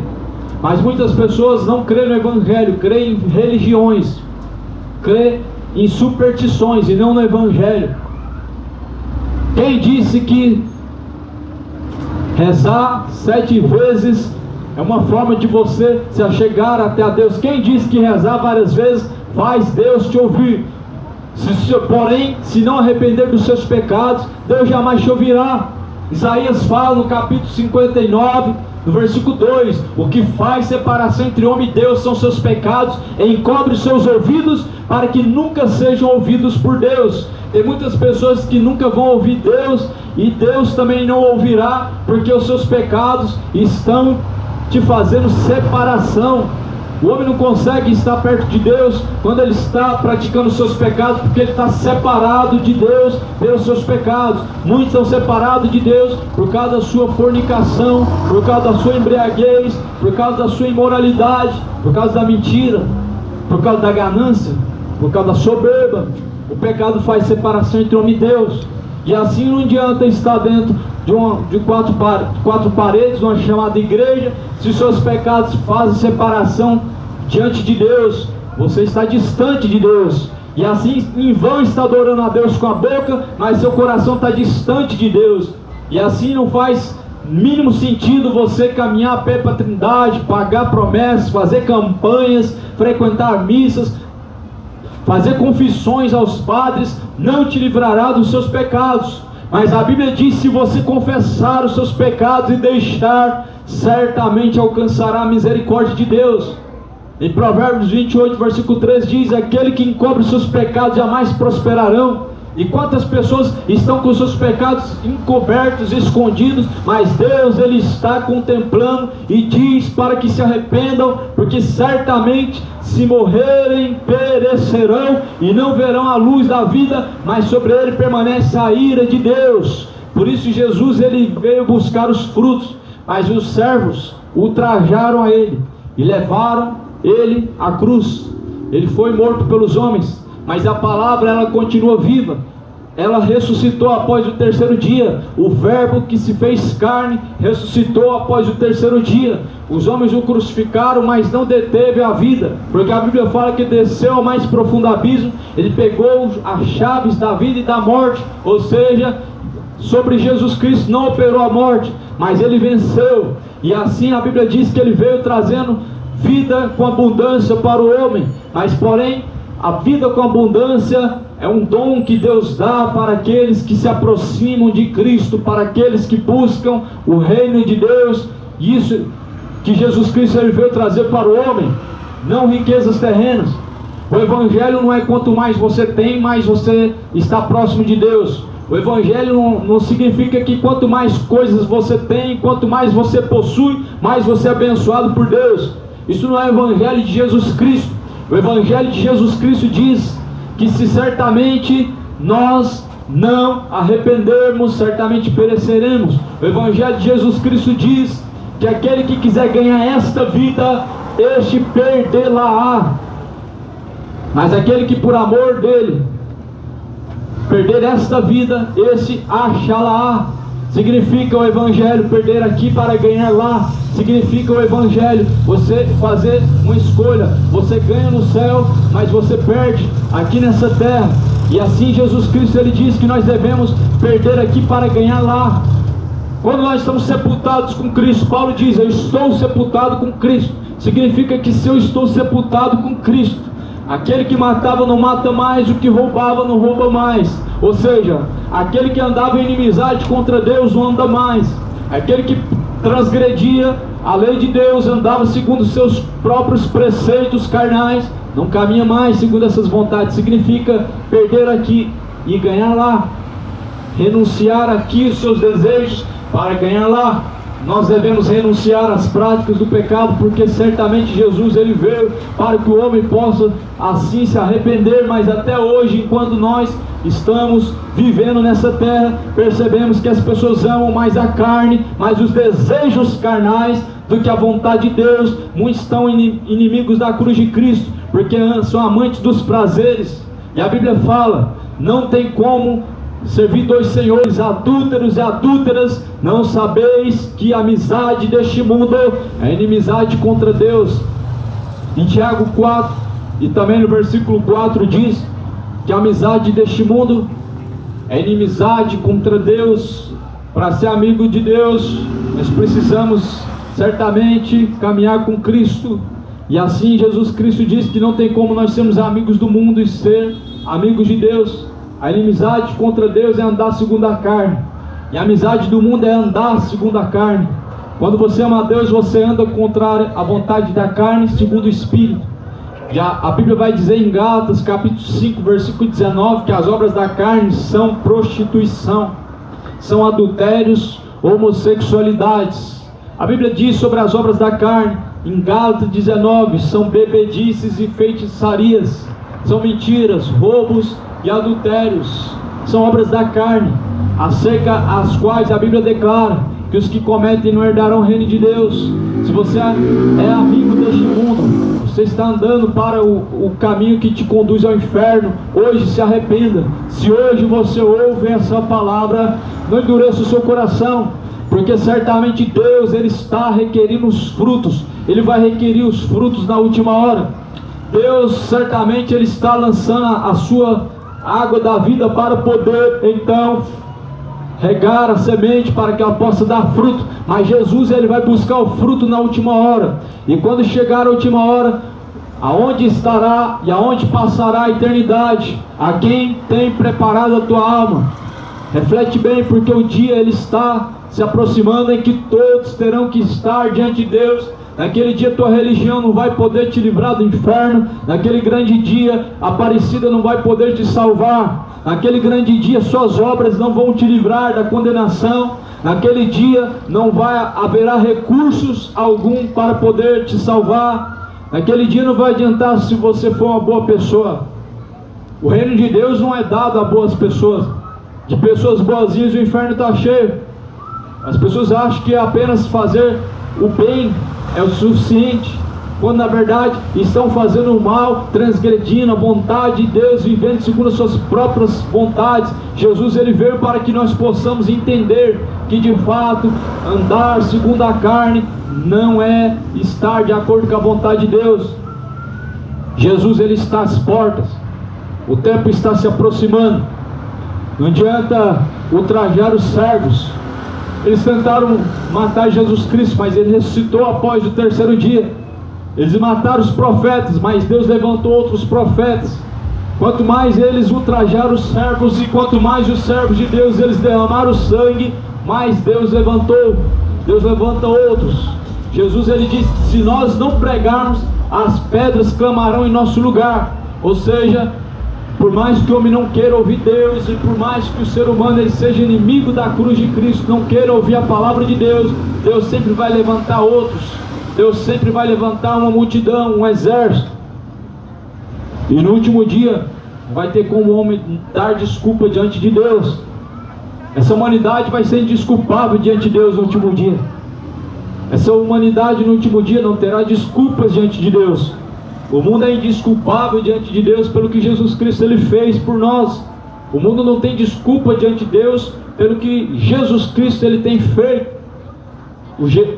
Mas muitas pessoas não creem no Evangelho, creem em religiões, creem em superstições e não no Evangelho. Quem disse que rezar 7 vezes é uma forma de você se achegar até a Deus. Quem diz que rezar várias vezes faz Deus te ouvir? Porém, se não arrepender dos seus pecados, Deus jamais te ouvirá. Isaías fala no capítulo 59, no versículo 2: o que faz separação entre homem e Deus são seus pecados, encobre seus ouvidos para que nunca sejam ouvidos por Deus. Tem muitas pessoas que nunca vão ouvir Deus, e Deus também não ouvirá, porque os seus pecados estão te fazendo separação. O homem não consegue estar perto de Deus quando ele está praticando os seus pecados, porque ele está separado de Deus pelos seus pecados. Muitos são separados de Deus por causa da sua fornicação, por causa da sua embriaguez, por causa da sua imoralidade, por causa da mentira, por causa da ganância, por causa da soberba. O pecado faz separação entre homem e Deus. E assim não adianta estar dentro de quatro paredes, uma chamada igreja, se seus pecados fazem separação diante de Deus. Você está distante de Deus. E assim em vão está adorando a Deus com a boca, mas seu coração está distante de Deus. E assim não faz mínimo sentido você caminhar a pé para a Trindade, pagar promessas, fazer campanhas, frequentar missas, fazer confissões aos padres, não te livrará dos seus pecados. Mas a Bíblia diz: se você confessar os seus pecados e deixar, certamente alcançará a misericórdia de Deus. Em Provérbios 28, versículo 3 diz: aquele que encobre os seus pecados jamais prosperarão. E quantas pessoas estão com os seus pecados encobertos, escondidos, mas Deus, Ele está contemplando e diz para que se arrependam, porque certamente se morrerem perecerão e não verão a luz da vida, mas sobre ele permanece a ira de Deus. Por isso Jesus, Ele veio buscar os frutos, mas os servos ultrajaram a Ele e levaram Ele à cruz. Ele foi morto pelos homens, mas a palavra, ela continua viva. Ela ressuscitou após o terceiro dia. O verbo que se fez carne ressuscitou após o terceiro dia. Os homens o crucificaram, mas não deteve a vida, porque a Bíblia fala que desceu ao mais profundo abismo. Ele pegou as chaves da vida e da morte, ou seja, sobre Jesus Cristo não operou a morte, mas Ele venceu. E assim a Bíblia diz que Ele veio trazendo vida com abundância para o homem. Mas porém, a vida com abundância é um dom que Deus dá para aqueles que se aproximam de Cristo, para aqueles que buscam o reino de Deus. Isso que Jesus Cristo, Ele veio trazer para o homem, não riquezas terrenas. O Evangelho não é quanto mais você tem, mais você está próximo de Deus. O Evangelho não significa que quanto mais coisas você tem, quanto mais você possui, mais você é abençoado por Deus. Isso não é o Evangelho de Jesus Cristo. O Evangelho de Jesus Cristo diz que se certamente nós não arrependermos, certamente pereceremos. O Evangelho de Jesus Cristo diz que aquele que quiser ganhar esta vida, este perdê-la-á. Mas aquele que por amor dele perder esta vida, esse achá-la-á. Significa o Evangelho perder aqui para ganhar lá. Significa o Evangelho você fazer uma escolha. Você ganha no céu, mas você perde aqui nessa terra. E assim Jesus Cristo, Ele diz que nós devemos perder aqui para ganhar lá. Quando nós estamos sepultados com Cristo, Paulo diz: eu estou sepultado com Cristo. Significa que se eu estou sepultado com Cristo, aquele que matava não mata mais, o que roubava não rouba mais. Ou seja, aquele que andava em inimizade contra Deus não anda mais. Aquele que transgredia a lei de Deus, andava segundo os seus próprios preceitos carnais, não caminha mais segundo essas vontades. Significa perder aqui e ganhar lá. Renunciar aqui os seus desejos para ganhar lá. Nós devemos renunciar às práticas do pecado, porque certamente Jesus, Ele veio para que o homem possa assim se arrepender. Mas até hoje, enquanto nós estamos vivendo nessa terra, percebemos que as pessoas amam mais a carne, mais os desejos carnais, do que a vontade de Deus. Muitos estão inimigos da cruz de Cristo, porque são amantes dos prazeres. E a Bíblia fala: não tem como servir dois senhores, adúlteros e adúlteras. Não sabeis que a amizade deste mundo é inimizade contra Deus. Em Tiago 4 e também no versículo 4 diz que a amizade deste mundo é inimizade contra Deus. Para ser amigo de Deus, nós precisamos certamente caminhar com Cristo. E assim Jesus Cristo disse que não tem como nós sermos amigos do mundo e ser amigos de Deus. A inimizade contra Deus é andar segundo a carne, e a amizade do mundo é andar segundo a carne. Quando você ama a Deus, você anda contrário à vontade da carne, segundo o Espírito. Já a Bíblia vai dizer em Gálatas capítulo 5, versículo 19, que as obras da carne são prostituição, são adultérios, homossexualidades. A Bíblia diz sobre as obras da carne, em Gálatas 19, são bebedices e feitiçarias, são mentiras, roubos e adultérios, são obras da carne, acerca as quais a Bíblia declara que os que cometem não herdarão o reino de Deus. Se você é amigo deste mundo, você está andando para o caminho que te conduz ao inferno, hoje se arrependa. Se hoje você ouve essa palavra, não endureça o seu coração, porque certamente Deus, Ele está requerindo os frutos, Ele vai requerir os frutos na última hora. Deus certamente Ele está lançando a sua água da vida para poder então regar a semente para que ela possa dar fruto. Mas Jesus Ele vai buscar o fruto na última hora, e quando chegar a última hora, aonde estará e aonde passará a eternidade? A quem tem preparado a tua alma? Reflete bem, porque o dia ele está se aproximando em que todos terão que estar diante de Deus. Naquele dia tua religião não vai poder te livrar do inferno. Naquele grande dia a Aparecida não vai poder te salvar. Naquele grande dia suas obras não vão te livrar da condenação. Naquele dia não haverá recursos algum para poder te salvar. Naquele dia não vai adiantar se você for uma boa pessoa. O reino de Deus não é dado a boas pessoas. De pessoas boazinhas o inferno está cheio. As pessoas acham que apenas fazer o bem é o suficiente, quando na verdade estão fazendo o mal, transgredindo a vontade de Deus, vivendo segundo as suas próprias vontades. Jesus ele veio para que nós possamos entender que de fato andar segundo a carne não é estar de acordo com a vontade de Deus. Jesus ele está às portas, o tempo está se aproximando. Não adianta ultrajar os servos. Eles tentaram matar Jesus Cristo, mas Ele ressuscitou após o terceiro dia. Eles mataram os profetas, mas Deus levantou outros profetas. Quanto mais eles ultrajaram os servos, e quanto mais os servos de Deus eles derramaram sangue, mais Deus levantou. Deus levanta outros. Jesus ele disse que se nós não pregarmos, as pedras clamarão em nosso lugar. Ou seja, por mais que o homem não queira ouvir Deus, e por mais que o ser humano ele seja inimigo da cruz de Cristo, não queira ouvir a palavra de Deus, Deus sempre vai levantar outros. Deus sempre vai levantar uma multidão, um exército. E no último dia vai ter como o homem dar desculpa diante de Deus. Essa humanidade vai ser indesculpável diante de Deus no último dia. Essa humanidade no último dia não terá desculpas diante de Deus. O mundo é indesculpável diante de Deus pelo que Jesus Cristo ele fez por nós. O mundo não tem desculpa diante de Deus pelo que Jesus Cristo ele tem feito.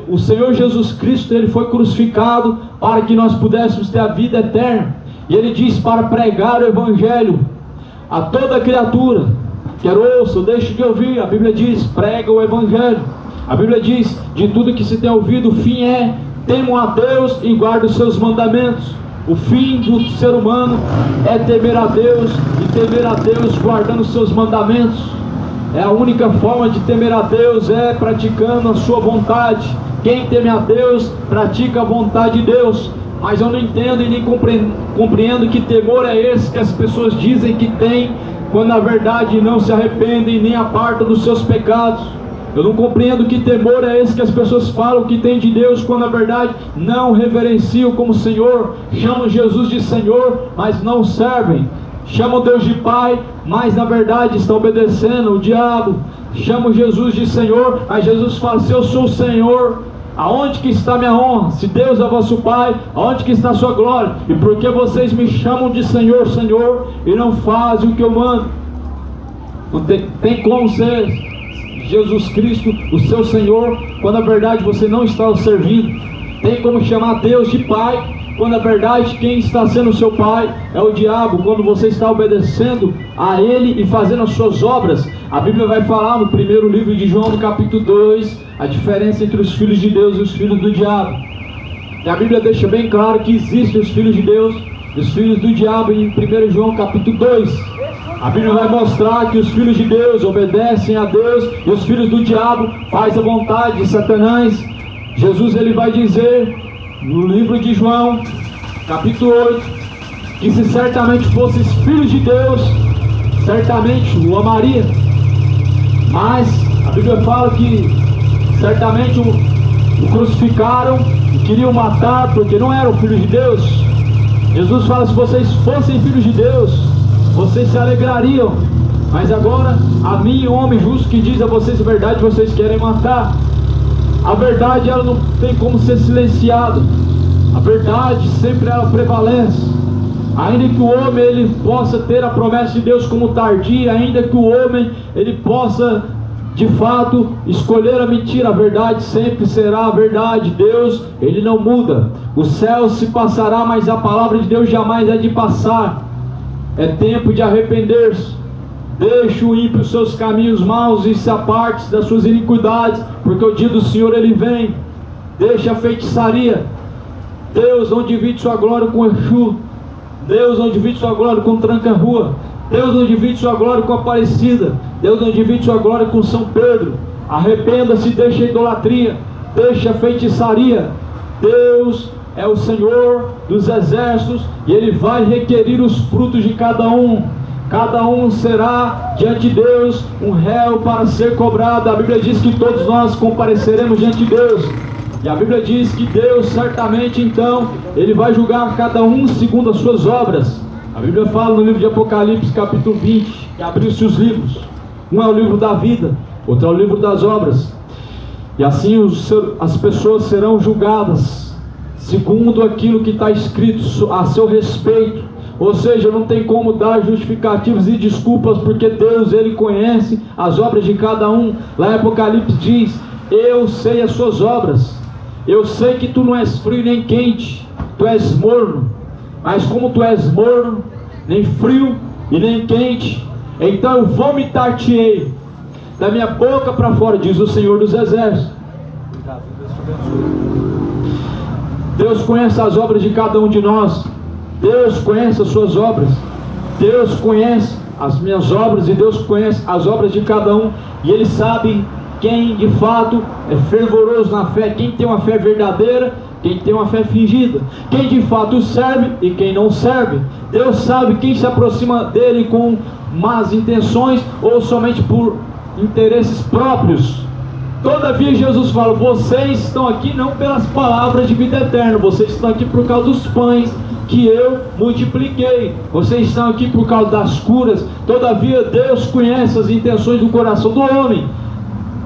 O Senhor Jesus Cristo ele foi crucificado para que nós pudéssemos ter a vida eterna. E ele diz para pregar o Evangelho a toda criatura. Quer ouça ou deixe de ouvir. A Bíblia diz, prega o Evangelho. A Bíblia diz, de tudo que se tem ouvido, o fim é, temam a Deus e guardem os seus mandamentos. O fim do ser humano é temer a Deus, e temer a Deus guardando os seus mandamentos. É a única forma de temer a Deus, é praticando a sua vontade. Quem teme a Deus, pratica a vontade de Deus. Mas eu não entendo e nem compreendo que temor é esse que as pessoas dizem que tem, quando na verdade não se arrependem nem apartam dos seus pecados. Eu não compreendo que temor é esse que as pessoas falam que tem de Deus, quando na verdade não reverenciam como Senhor, chamam Jesus de Senhor, mas não servem. Chamam Deus de Pai, mas na verdade estão obedecendo o diabo. Chamam Jesus de Senhor, mas Jesus fala, se eu sou o Senhor, aonde que está minha honra? Se Deus é vosso Pai, aonde que está a sua glória? E por que vocês me chamam de Senhor, Senhor, e não fazem o que eu mando? Não tem como ser Jesus Cristo o seu Senhor, quando na verdade você não está o servindo. Tem como chamar Deus de Pai, quando na verdade quem está sendo seu pai é o diabo, quando você está obedecendo a ele e fazendo as suas obras. A Bíblia vai falar no primeiro livro de João, no capítulo 2, a diferença entre os filhos de Deus e os filhos do diabo. E a Bíblia deixa bem claro que existem os filhos de Deus e os filhos do diabo em 1 João capítulo 2. A Bíblia vai mostrar que os filhos de Deus obedecem a Deus e os filhos do diabo fazem a vontade de Satanás. Jesus ele vai dizer no livro de João, capítulo 8, que se certamente fossem filhos de Deus, certamente o amaria. Mas a Bíblia fala que certamente o crucificaram e queriam matar porque não eram filhos de Deus. Jesus fala: se vocês fossem filhos de Deus, vocês se alegrariam, mas agora a mim, homem justo, que diz a vocês a verdade, vocês querem matar. A verdade ela não tem como ser silenciada. A verdade sempre ela prevalece. Ainda que o homem ele possa ter a promessa de Deus como tardia, ainda que o homem ele possa de fato escolher a mentira, a verdade sempre será a verdade. Deus ele não muda. O céu se passará, mas a palavra de Deus jamais é de passar. É tempo de arrepender-se. Deixe o ímpio os seus caminhos maus e se aparte das suas iniquidades, porque o dia do Senhor ele vem. Deixe a feitiçaria. Deus não divide sua glória com Exu. Deus não divide sua glória com Tranca-Rua. Deus não divide sua glória com Aparecida. Deus não divide sua glória com São Pedro. Arrependa-se, deixe a idolatria, deixe a feitiçaria. Deus é o Senhor dos exércitos e Ele vai requerir os frutos de cada um. Cada um será diante de Deus um réu para ser cobrado. A Bíblia diz que todos nós compareceremos diante de Deus. E a Bíblia diz que Deus certamente então Ele vai julgar cada um segundo as suas obras. A Bíblia fala no livro de Apocalipse capítulo 20 que abriu-se os livros. Um é o livro da vida, outro é o livro das obras. E assim as pessoas serão julgadas segundo aquilo que está escrito a seu respeito. Ou seja, não tem como dar justificativos e desculpas, porque Deus ele conhece as obras de cada um. Lá em Apocalipse diz: eu sei as suas obras, eu sei que tu não és frio nem quente, tu és morno. Mas como tu és morno, nem frio e nem quente, então eu vomitar-te-ei da minha boca para fora, diz o Senhor dos Exércitos. Deus conhece as obras de cada um de nós. Deus conhece as suas obras. Deus conhece as minhas obras e Deus conhece as obras de cada um. E Ele sabe quem de fato é fervoroso na fé, quem tem uma fé verdadeira, quem tem uma fé fingida, quem de fato serve e quem não serve. Deus sabe quem se aproxima dele com más intenções ou somente por interesses próprios. Todavia Jesus fala: vocês estão aqui não pelas palavras de vida eterna, vocês estão aqui por causa dos pães que eu multipliquei, vocês estão aqui por causa das curas. Todavia Deus conhece as intenções do coração do homem.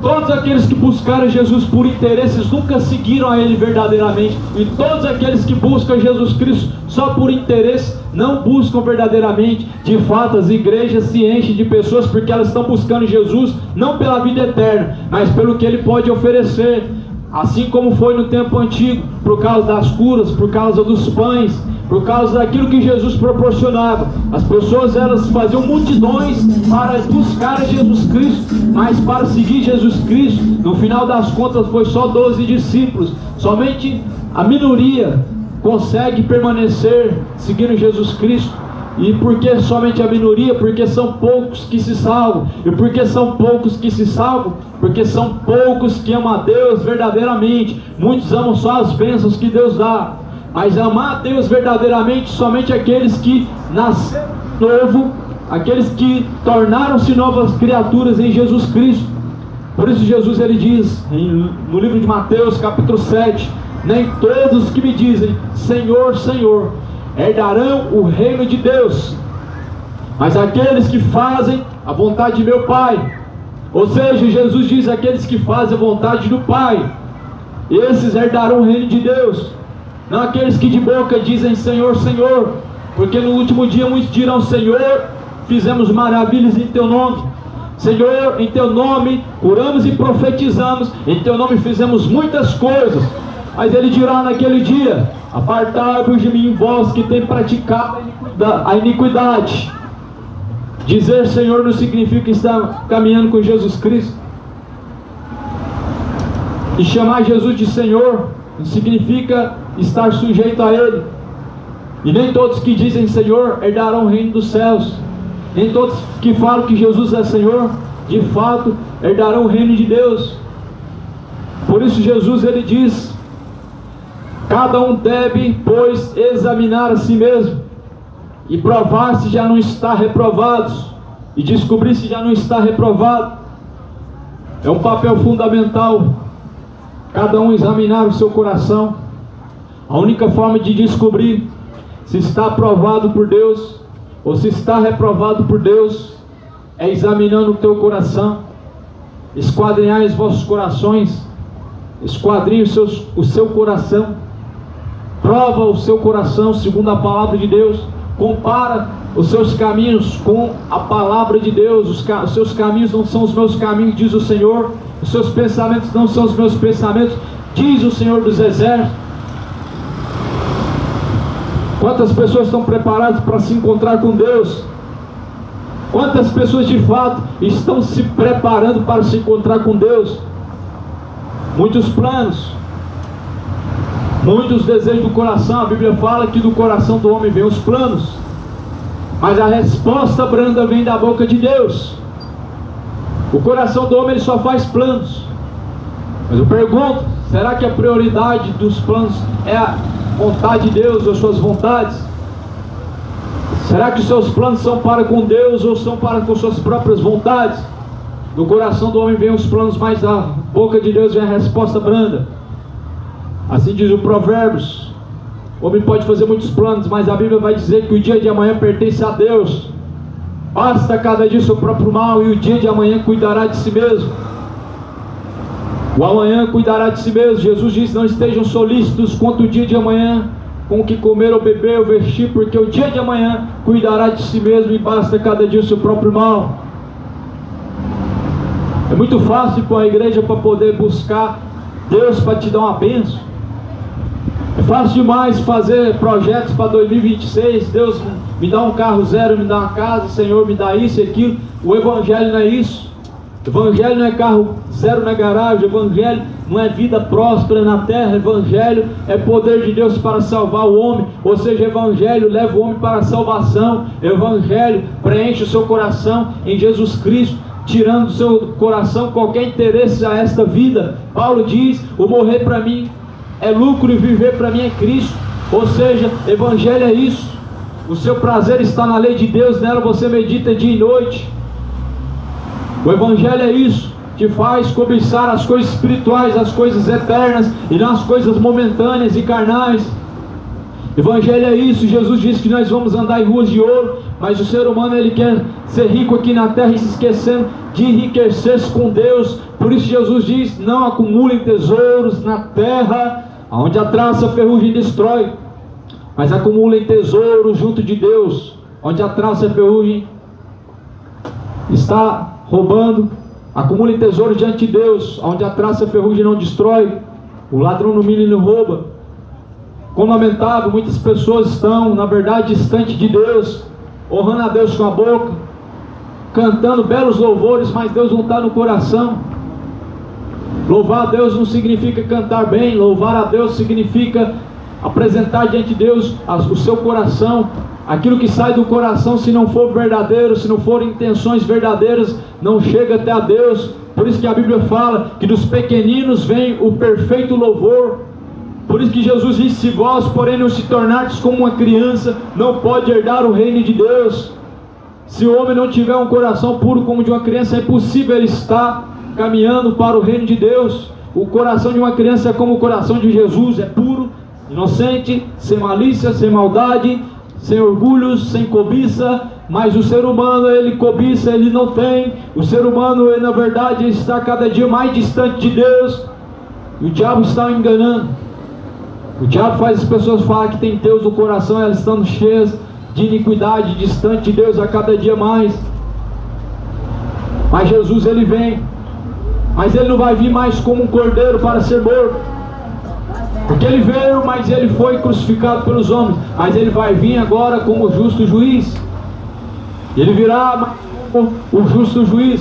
Todos aqueles que buscaram Jesus por interesses nunca seguiram a Ele verdadeiramente, e todos aqueles que buscam Jesus Cristo só por interesse não buscam verdadeiramente. De fato, as igrejas se enchem de pessoas porque elas estão buscando Jesus não pela vida eterna, mas pelo que Ele pode oferecer. Assim como foi no tempo antigo, por causa das curas, por causa dos pães, por causa daquilo que Jesus proporcionava. As pessoas elas faziam multidões para buscar Jesus Cristo, mas para seguir Jesus Cristo, no final das contas foi só 12 discípulos. Somente a minoria consegue permanecer seguindo Jesus Cristo. E por que somente a minoria? Porque são poucos que se salvam. E por que são poucos que se salvam? Porque são poucos que amam a Deus verdadeiramente. Muitos amam só as bênçãos que Deus dá, mas amar a Deus verdadeiramente somente aqueles que nasceram novo, aqueles que tornaram-se novas criaturas em Jesus Cristo. Por isso Jesus ele diz no livro de Mateus capítulo 7: nem todos que me dizem Senhor, Senhor herdarão o reino de Deus, mas aqueles que fazem a vontade de meu Pai. Ou seja, Jesus diz: aqueles que fazem a vontade do Pai, esses herdarão o reino de Deus. Não aqueles que de boca dizem Senhor, Senhor, porque no último dia muitos dirão: Senhor, fizemos maravilhas em Teu nome. Senhor, em Teu nome curamos e profetizamos, em Teu nome fizemos muitas coisas. Mas Ele dirá naquele dia: Apartai-vos de mim, vós que tem praticado a iniquidade. Dizer Senhor não significa estar caminhando com Jesus Cristo. E chamar Jesus de Senhor não significa estar sujeito a Ele. E nem todos que dizem Senhor herdarão o reino dos céus. Nem todos que falam que Jesus é Senhor, de fato, herdarão o reino de Deus. Por isso Jesus ele diz: cada um deve, pois, examinar a si mesmo e provar se já não está reprovado, e descobrir se já não está reprovado. É um papel fundamental cada um examinar o seu coração. A única forma de descobrir se está aprovado por Deus ou se está reprovado por Deus é examinando o teu coração. Esquadrinhai os vossos corações, esquadrinhe o seu coração, prova o seu coração segundo a palavra de Deus, compara os seus caminhos com a palavra de Deus. Os seus caminhos não são os meus caminhos, diz o Senhor. Os seus pensamentos não são os meus pensamentos, diz o Senhor dos Exércitos. Quantas pessoas estão preparadas para se encontrar com Deus? Quantas pessoas de fato estão se preparando para se encontrar com Deus? Muitos planos, muitos desejos do coração. A Bíblia fala que do coração do homem vem os planos, mas a resposta branda vem da boca de Deus. O coração do homem ele só faz planos. Mas eu pergunto, será que a prioridade dos planos é a vontade de Deus ou suas vontades? Será que os seus planos são para com Deus ou são para com suas próprias vontades? Do coração do homem vem os planos, mas da boca de Deus vem a resposta branda. Assim diz o Provérbios: o homem pode fazer muitos planos, mas a Bíblia vai dizer que o dia de amanhã pertence a Deus. Basta cada dia o seu próprio mal, e o dia de amanhã cuidará de si mesmo. O amanhã cuidará de si mesmo. Jesus disse: não estejam solícitos quanto o dia de amanhã, com o que comer ou beber ou vestir, porque o dia de amanhã cuidará de si mesmo, e basta cada dia o seu próprio mal. É muito fácil para a igreja para poder buscar Deus para te dar uma bênção. É fácil demais fazer projetos para 2026. Deus me dá um carro zero, me dá uma casa, Senhor me dá isso e aquilo. O Evangelho não é isso. O Evangelho não é carro zero na garagem. O Evangelho não é vida próspera na terra. O Evangelho é poder de Deus para salvar o homem. Ou seja, o Evangelho leva o homem para a salvação. O Evangelho preenche o seu coração em Jesus Cristo, tirando do seu coração qualquer interesse a esta vida. Paulo diz: o morrer para mim é lucro e viver para mim é Cristo. Ou seja, Evangelho é isso. O seu prazer está na lei de Deus, nela você medita dia e noite. O Evangelho é isso, te faz cobiçar as coisas espirituais, as coisas eternas, e não as coisas momentâneas e carnais. Evangelho é isso. Jesus disse que nós vamos andar em ruas de ouro, mas o ser humano ele quer ser rico aqui na terra e se esquecendo de enriquecer-se com Deus. Por isso Jesus diz: não acumulem tesouros na terra, onde a traça, a ferrugem destrói, mas acumulem tesouros junto de Deus, onde a traça e a ferrugem está roubando. Acumulem tesouros diante de Deus, onde a traça e a ferrugem não destrói, o ladrão no milho não rouba. Como lamentável, muitas pessoas estão, na verdade, distante de Deus, honrando a Deus com a boca, cantando belos louvores, mas Deus não está no coração. Louvar a Deus não significa cantar bem. Louvar a Deus significa apresentar diante de Deus o seu coração. Aquilo que sai do coração, se não for verdadeiro, se não forem intenções verdadeiras, não chega até a Deus. Por isso que a Bíblia fala que dos pequeninos vem o perfeito louvor. Por isso que Jesus disse: se vós porém não se tornardes como uma criança, não pode herdar o reino de Deus. Se o homem não tiver um coração puro como de uma criança, é impossível ele estar caminhando para o reino de Deus. O coração de uma criança é como o coração de Jesus, é puro, inocente, sem malícia, sem maldade, sem orgulhos, sem cobiça. Mas o ser humano, ele cobiça, ele não tem. O ser humano, ele, na verdade, está cada dia mais distante de Deus, e o diabo está o enganando. O diabo faz as pessoas falarem que tem Deus no coração, elas estão cheias de iniquidade, distante de Deus a cada dia mais. Mas Jesus ele vem, mas ele não vai vir mais como um cordeiro para ser morto. Porque ele veio, mas ele foi crucificado pelos homens. Mas ele vai vir agora como justo juiz. Ele virá como o justo juiz.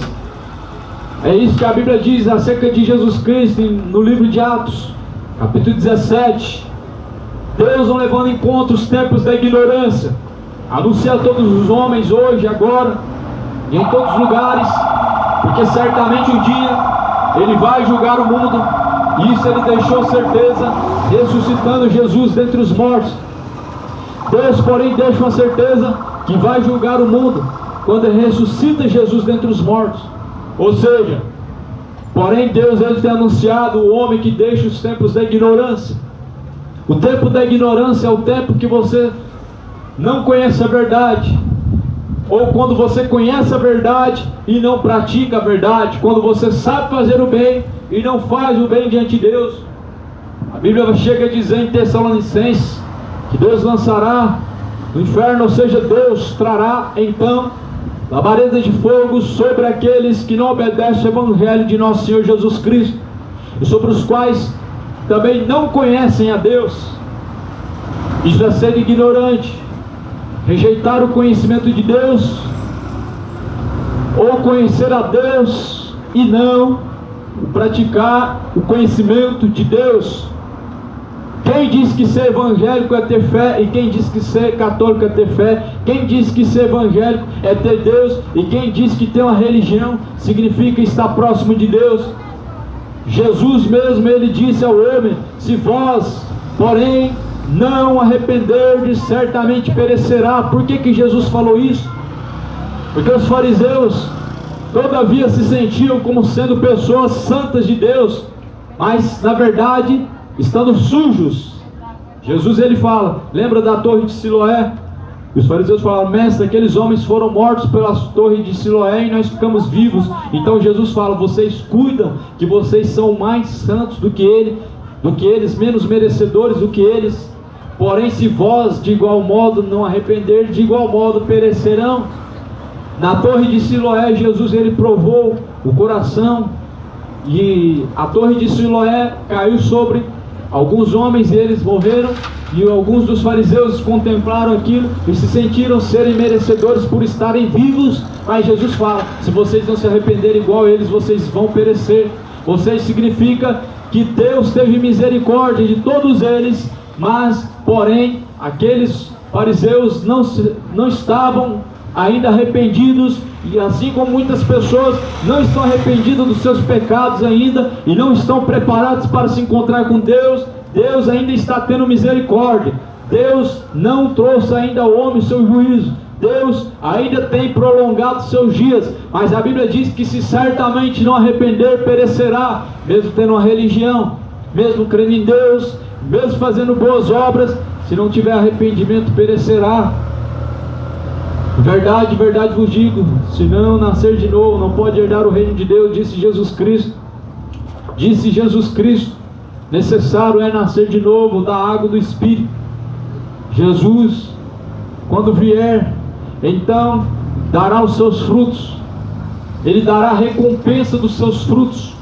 É isso que a Bíblia diz acerca de Jesus Cristo no livro de Atos, capítulo 17. Deus não levando em conta os tempos da ignorância, anuncia a todos os homens hoje, agora, e em todos os lugares, porque certamente um dia Ele vai julgar o mundo. Isso Ele deixou certeza, ressuscitando Jesus dentre os mortos. Deus, porém, deixa uma certeza que vai julgar o mundo quando Ele ressuscita Jesus dentre os mortos. Ou seja, porém Deus, Ele tem anunciado o homem que deixa os tempos da ignorância. O tempo da ignorância é o tempo que você não conhece a verdade, ou quando você conhece a verdade e não pratica a verdade, quando você sabe fazer o bem e não faz o bem diante de Deus. A Bíblia chega a dizer em Tessalonicenses que Deus lançará no inferno, ou seja, Deus trará então labareda de fogo sobre aqueles que não obedecem ao Evangelho de nosso Senhor Jesus Cristo, e sobre os quais também não conhecem a Deus. Isso é ser ignorante, rejeitar o conhecimento de Deus, ou conhecer a Deus e não praticar o conhecimento de Deus. Quem diz que ser evangélico é ter fé, e quem diz que ser católico é ter fé? Quem diz que ser evangélico é ter Deus, e quem diz que ter uma religião significa estar próximo de Deus? Jesus mesmo, Ele disse ao homem: se vós, porém, não arrependerdes, certamente perecerá. Por que Jesus falou isso? Porque os fariseus todavia se sentiam como sendo pessoas santas de Deus, mas na verdade estando sujos. Jesus, Ele fala, lembra da torre de Siloé? Os fariseus falaram: mestre, aqueles homens foram mortos pela torre de Siloé e nós ficamos vivos. Então Jesus fala: vocês cuidam que vocês são mais santos do que eles, menos merecedores do que eles. Porém, se vós de igual modo não arrepender, de igual modo perecerão. Na torre de Siloé, Jesus, Ele provou o coração, e a torre de Siloé caiu sobre alguns homens e eles morreram, e alguns dos fariseus contemplaram aquilo e se sentiram serem merecedores por estarem vivos. Mas Jesus fala: se vocês não se arrependerem igual a eles, vocês vão perecer. Ou seja, significa que Deus teve misericórdia de todos eles, mas porém aqueles fariseus não estavam ainda arrependidos, e assim como muitas pessoas não estão arrependidas dos seus pecados ainda, e não estão preparados para se encontrar com Deus, Deus ainda está tendo misericórdia. Deus não trouxe ainda ao homem o seu juízo, Deus ainda tem prolongado seus dias, mas a Bíblia diz que se certamente não arrepender, perecerá. Mesmo tendo uma religião, mesmo crendo em Deus, mesmo fazendo boas obras, se não tiver arrependimento, perecerá. Verdade, verdade vos digo, se não nascer de novo, não pode herdar o reino de Deus, disse Jesus Cristo. Disse Jesus Cristo: necessário é nascer de novo da água do Espírito. Jesus, quando vier, então dará os seus frutos. Ele dará a recompensa dos seus frutos.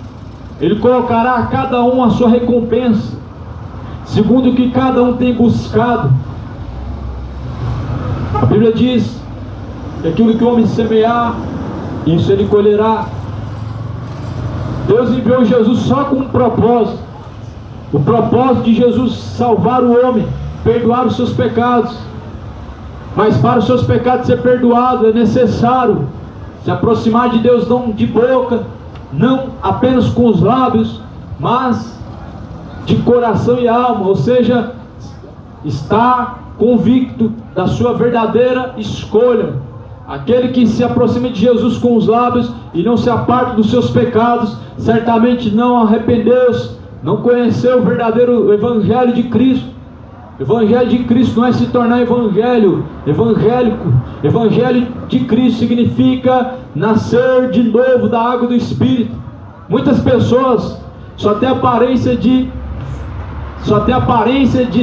Ele colocará a cada um a sua recompensa, segundo o que cada um tem buscado. A Bíblia diz que aquilo que o homem semear, isso ele colherá. Deus enviou Jesus só com um propósito. O propósito de Jesus: salvar o homem, perdoar os seus pecados. Mas para os seus pecados ser perdoados, é necessário se aproximar de Deus, não de boca, não apenas com os lábios, mas de coração e alma. Ou seja, estar convicto da sua verdadeira escolha. Aquele que se aproxima de Jesus com os lábios e não se aparta dos seus pecados, certamente não arrependeu-se, não conheceu o verdadeiro Evangelho de Cristo. Evangelho de Cristo não é se tornar evangélico. Evangelho de Cristo significa nascer de novo da água do Espírito. Muitas pessoas só têm aparência de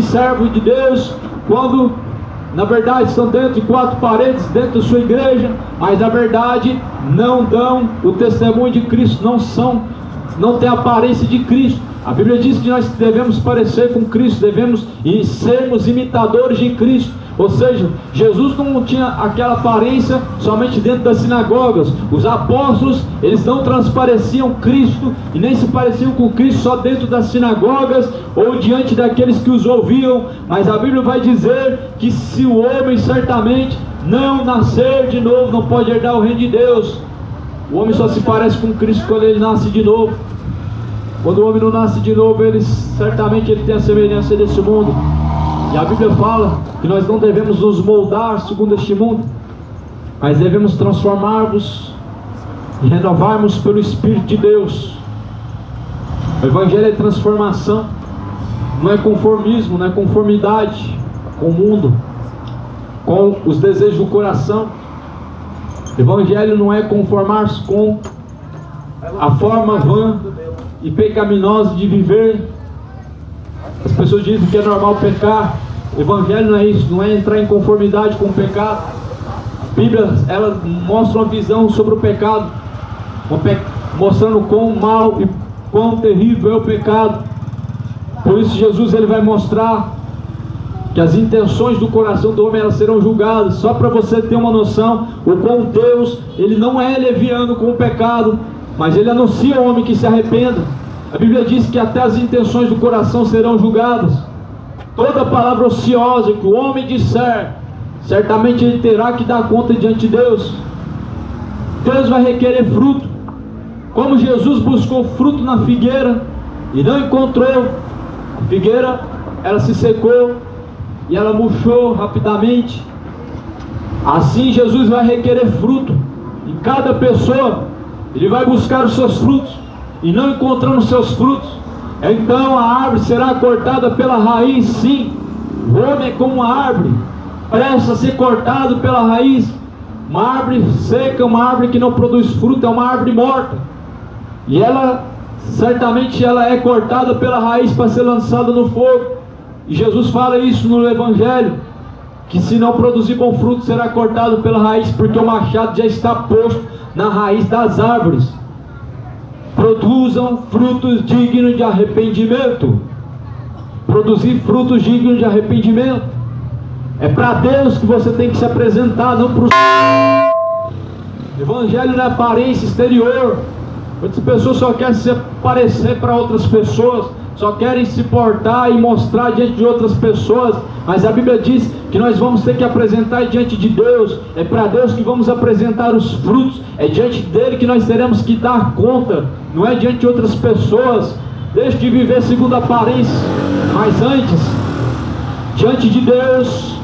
servo de Deus, quando na verdade estão dentro de quatro paredes, dentro da sua igreja, mas na verdade não dão o testemunho de Cristo, não são não tem a aparência de Cristo. A Bíblia diz que nós devemos parecer com Cristo, devemos sermos imitadores de Cristo. Ou seja, Jesus não tinha aquela aparência somente dentro das sinagogas. Os apóstolos, eles não transpareciam Cristo e nem se pareciam com Cristo só dentro das sinagogas ou diante daqueles que os ouviam. Mas a Bíblia vai dizer que se o homem certamente não nascer de novo, não pode herdar o reino de Deus. O homem só se parece com Cristo quando ele nasce de novo. Quando o homem não nasce de novo, certamente ele tem a semelhança desse mundo. E a Bíblia fala que nós não devemos nos moldar segundo este mundo, mas devemos transformar-nos e renovarmos pelo Espírito de Deus. O Evangelho é transformação, não é conformismo, não é conformidade com o mundo, com os desejos do coração. O Evangelho não é conformar-se com a forma vã e pecaminosa de viver. As pessoas dizem que é normal pecar. O Evangelho não é isso, não é entrar em conformidade com o pecado. A Bíblia, ela mostra uma visão sobre o pecado, mostrando quão mal e quão terrível é o pecado. Por isso Jesus ele vai mostrar que as intenções do coração do homem elas serão julgadas. Só para você ter uma noção, o quão Deus ele não é leviano com o pecado, mas ele anuncia ao homem que se arrependa. A Bíblia diz que até as intenções do coração serão julgadas. Toda palavra ociosa que o homem disser, certamente ele terá que dar conta diante de Deus. Deus vai requerer fruto. Como Jesus buscou fruto na figueira e não encontrou, a figueira ela se secou e ela murchou rapidamente. Assim Jesus vai requerer fruto em cada pessoa. Ele vai buscar os seus frutos e não encontrando os seus frutos, então a árvore será cortada pela raiz. Sim, o homem é como uma árvore, presta a ser cortado pela raiz. Uma árvore seca, uma árvore que não produz fruto, é uma árvore morta. E ela, certamente ela é cortada pela raiz para ser lançada no fogo. E Jesus fala isso no Evangelho, que se não produzir bom fruto, será cortado pela raiz, porque o machado já está posto na raiz das árvores. Produzam frutos dignos de arrependimento. Produzir frutos dignos de arrependimento. É para Deus que você tem que se apresentar, não para o Evangelho não é aparência exterior. Muitas pessoas só querem se parecer para outras pessoas, só querem se portar e mostrar diante de outras pessoas. Mas a Bíblia diz que nós vamos ter que apresentar diante de Deus. É para Deus que vamos apresentar os frutos. É diante dele que nós teremos que dar conta, não é diante de outras pessoas. Deixe de viver segundo a aparência, mas antes, diante de Deus,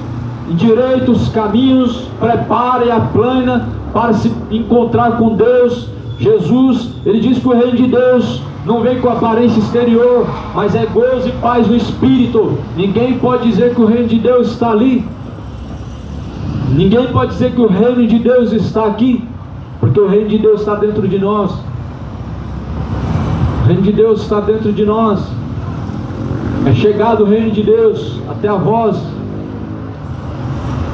endireite os caminhos, prepare a plana para se encontrar com Deus. Jesus, ele diz que o reino de Deus não vem com aparência exterior, mas é gozo e paz no Espírito. Ninguém pode dizer que o reino de Deus está ali. Ninguém pode dizer que o reino de Deus está aqui, porque o reino de Deus está dentro de nós. O reino de Deus está dentro de nós. É chegado o reino de Deus até a vós.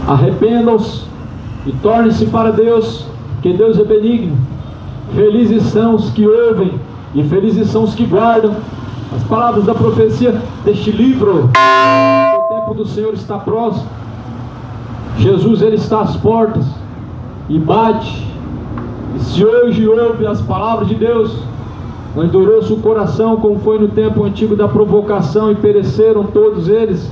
Arrependam-se e tornem-se para Deus, que Deus é benigno. Felizes são os que ouvem e felizes são os que guardam as palavras da profecia deste livro. O tempo do Senhor está próximo. Jesus ele está às portas e bate. E se hoje ouve as palavras de Deus, não endurece o coração como foi no tempo antigo da provocação e pereceram todos eles.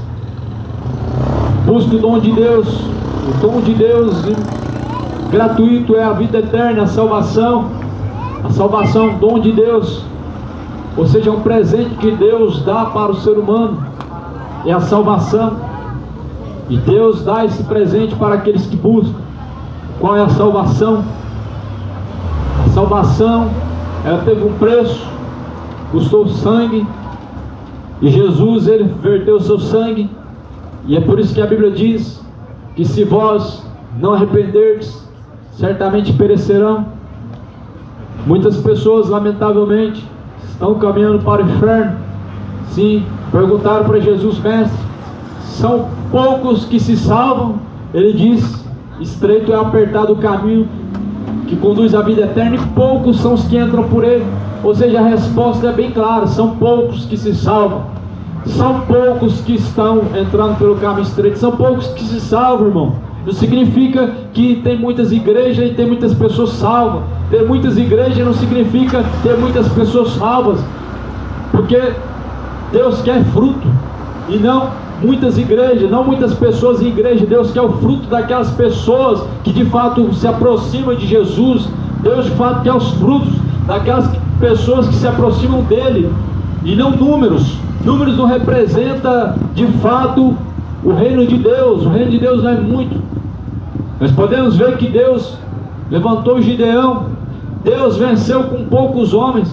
Busque o dom de Deus. O dom de Deus gratuito é a vida eterna, a salvação. A salvação é um dom de Deus, ou seja, é um presente que Deus dá para o ser humano, é a salvação. E Deus dá esse presente para aqueles que buscam. Qual é a salvação? A salvação, ela teve um preço, custou sangue, e Jesus, ele verteu o seu sangue, e é por isso que a Bíblia diz que se vós não arrependerdes, certamente perecerão. Muitas pessoas, lamentavelmente, estão caminhando para o inferno. Sim, perguntaram para Jesus: mestre, são poucos que se salvam? Ele diz: estreito é apertado o caminho que conduz à vida eterna, e poucos são os que entram por ele. Ou seja, a resposta é bem clara: são poucos que se salvam. São poucos que estão entrando pelo caminho estreito. São poucos que se salvam, irmão. Não significa que tem muitas igrejas e tem muitas pessoas salvas. Ter muitas igrejas não significa ter muitas pessoas salvas, porque Deus quer fruto, e não muitas igrejas, não muitas pessoas em igreja. Deus quer o fruto daquelas pessoas que de fato se aproximam de Jesus. Deus de fato quer os frutos daquelas pessoas que se aproximam dele, e não números. Números não representa de fato o reino de Deus. O reino de Deus não é muito. Nós podemos ver que Deus levantou Gideão. Deus venceu com poucos homens,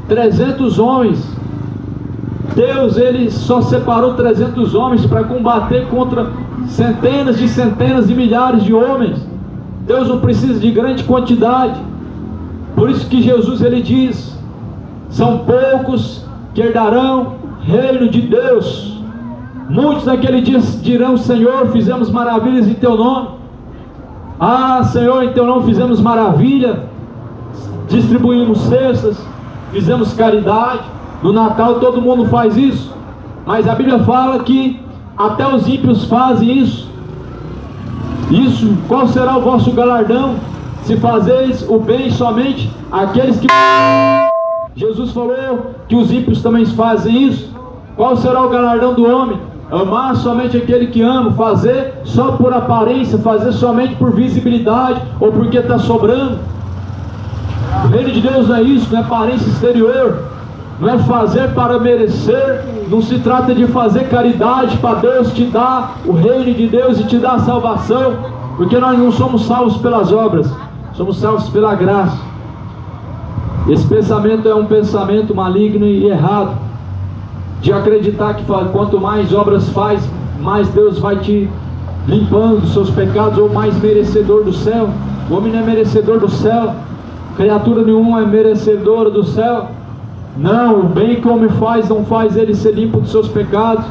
300 homens. Deus, ele só separou 300 homens para combater contra centenas de milhares de homens. Deus não precisa de grande quantidade. Por isso que Jesus, ele diz: são poucos que herdarão reino de Deus. Muitos naquele dia dirão: Senhor, fizemos maravilhas em teu nome. Ah, Senhor, em teu nome fizemos maravilha, distribuímos cestas, fizemos caridade. No Natal todo mundo faz isso, mas a Bíblia fala que até os ímpios fazem isso. Qual será o vosso galardão, se fazeis o bem somente àqueles que... Jesus falou que os ímpios também fazem isso. Qual será o galardão do homem? Amar somente aquele que ama, fazer só por aparência, fazer somente por visibilidade, ou porque está sobrando. O reino de Deus não é isso, não é aparência exterior, não é fazer para merecer. Não se trata de fazer caridade para Deus te dar o reino de Deus e te dar a salvação, porque nós não somos salvos pelas obras, somos salvos pela graça. Esse pensamento é um pensamento maligno e errado, de acreditar que quanto mais obras faz, mais Deus vai te limpando dos seus pecados, ou mais merecedor do céu. O homem não é merecedor do céu, criatura nenhuma é merecedora do céu. Não, o bem que o homem faz não faz ele ser limpo dos seus pecados.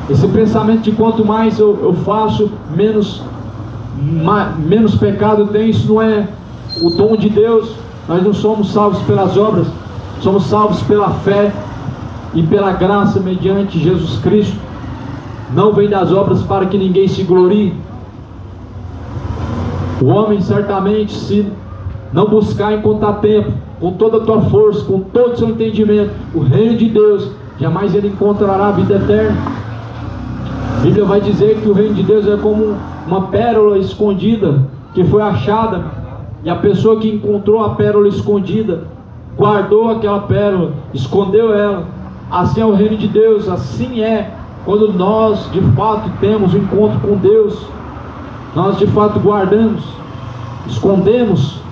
Esse pensamento de quanto mais eu faço, menos pecado tem, isso não é o dom de Deus. Nós não somos salvos pelas obras, somos salvos pela fé e pela graça mediante Jesus Cristo. Não vem das obras para que ninguém se glorie. O homem certamente, se não buscar em contratempo, com toda a tua força, com todo o seu entendimento, o reino de Deus, jamais ele encontrará a vida eterna. A Bíblia vai dizer que o reino de Deus é como uma pérola escondida que foi achada, e a pessoa que encontrou a pérola escondida guardou aquela pérola, escondeu ela. Assim é o reino de Deus. Assim é quando nós de fato temos um encontro com Deus. Nós de fato guardamos, escondemos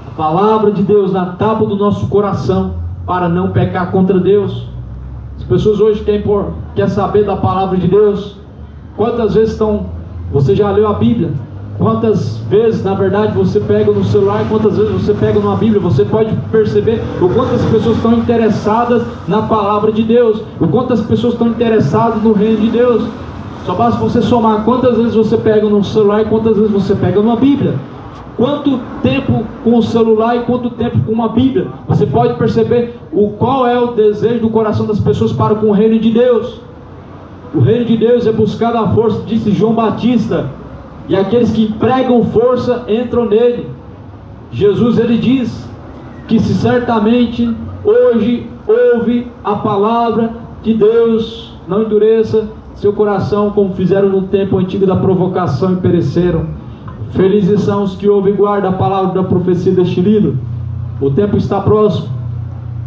a palavra de Deus na tábua do nosso coração, para não pecar contra Deus. As pessoas hoje querem saber da palavra de Deus. Quantas vezes você já leu a Bíblia? Quantas vezes, na verdade, você pega no celular e quantas vezes você pega numa Bíblia? Você pode perceber o quanto as pessoas estão interessadas na palavra de Deus, o quanto as pessoas estão interessadas no reino de Deus. Só basta você somar quantas vezes você pega no celular e quantas vezes você pega numa Bíblia. Quanto tempo com o celular e quanto tempo com uma Bíblia. Você pode perceber qual é o desejo do coração das pessoas para com o reino de Deus. O reino de Deus é buscar a força, disse João Batista, e aqueles que pregam força entram nele. Jesus, ele diz que se certamente hoje ouve a palavra de Deus, não endureça seu coração como fizeram no tempo antigo da provocação e pereceram. Felizes são os que ouvem e guardam a palavra da profecia deste livro. O tempo está próximo,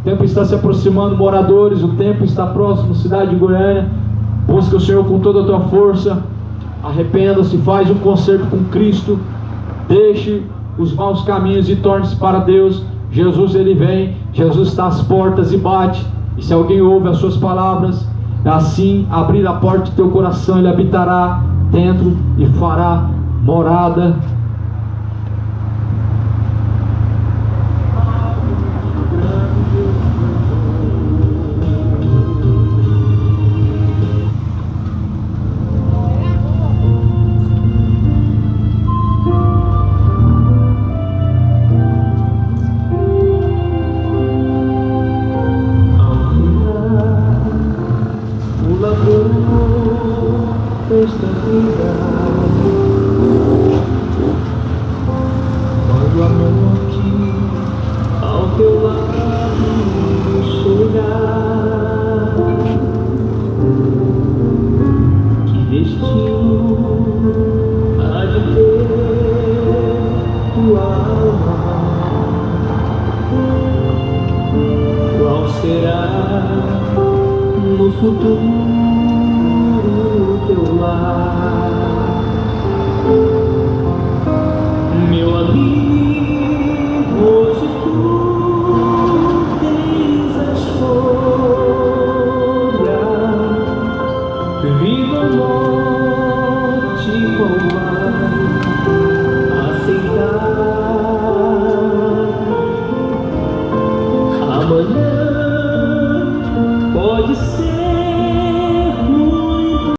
o tempo está se aproximando, moradores, o tempo está próximo, cidade de Goiânia. Busca o Senhor com toda a tua força, arrependa-se, faz um concerto com Cristo, deixe os maus caminhos e torne-se para Deus. Jesus, ele vem, Jesus está às portas e bate, e se alguém ouve as suas palavras, assim abrir a porta do teu coração, ele habitará dentro e fará morada. no futuro.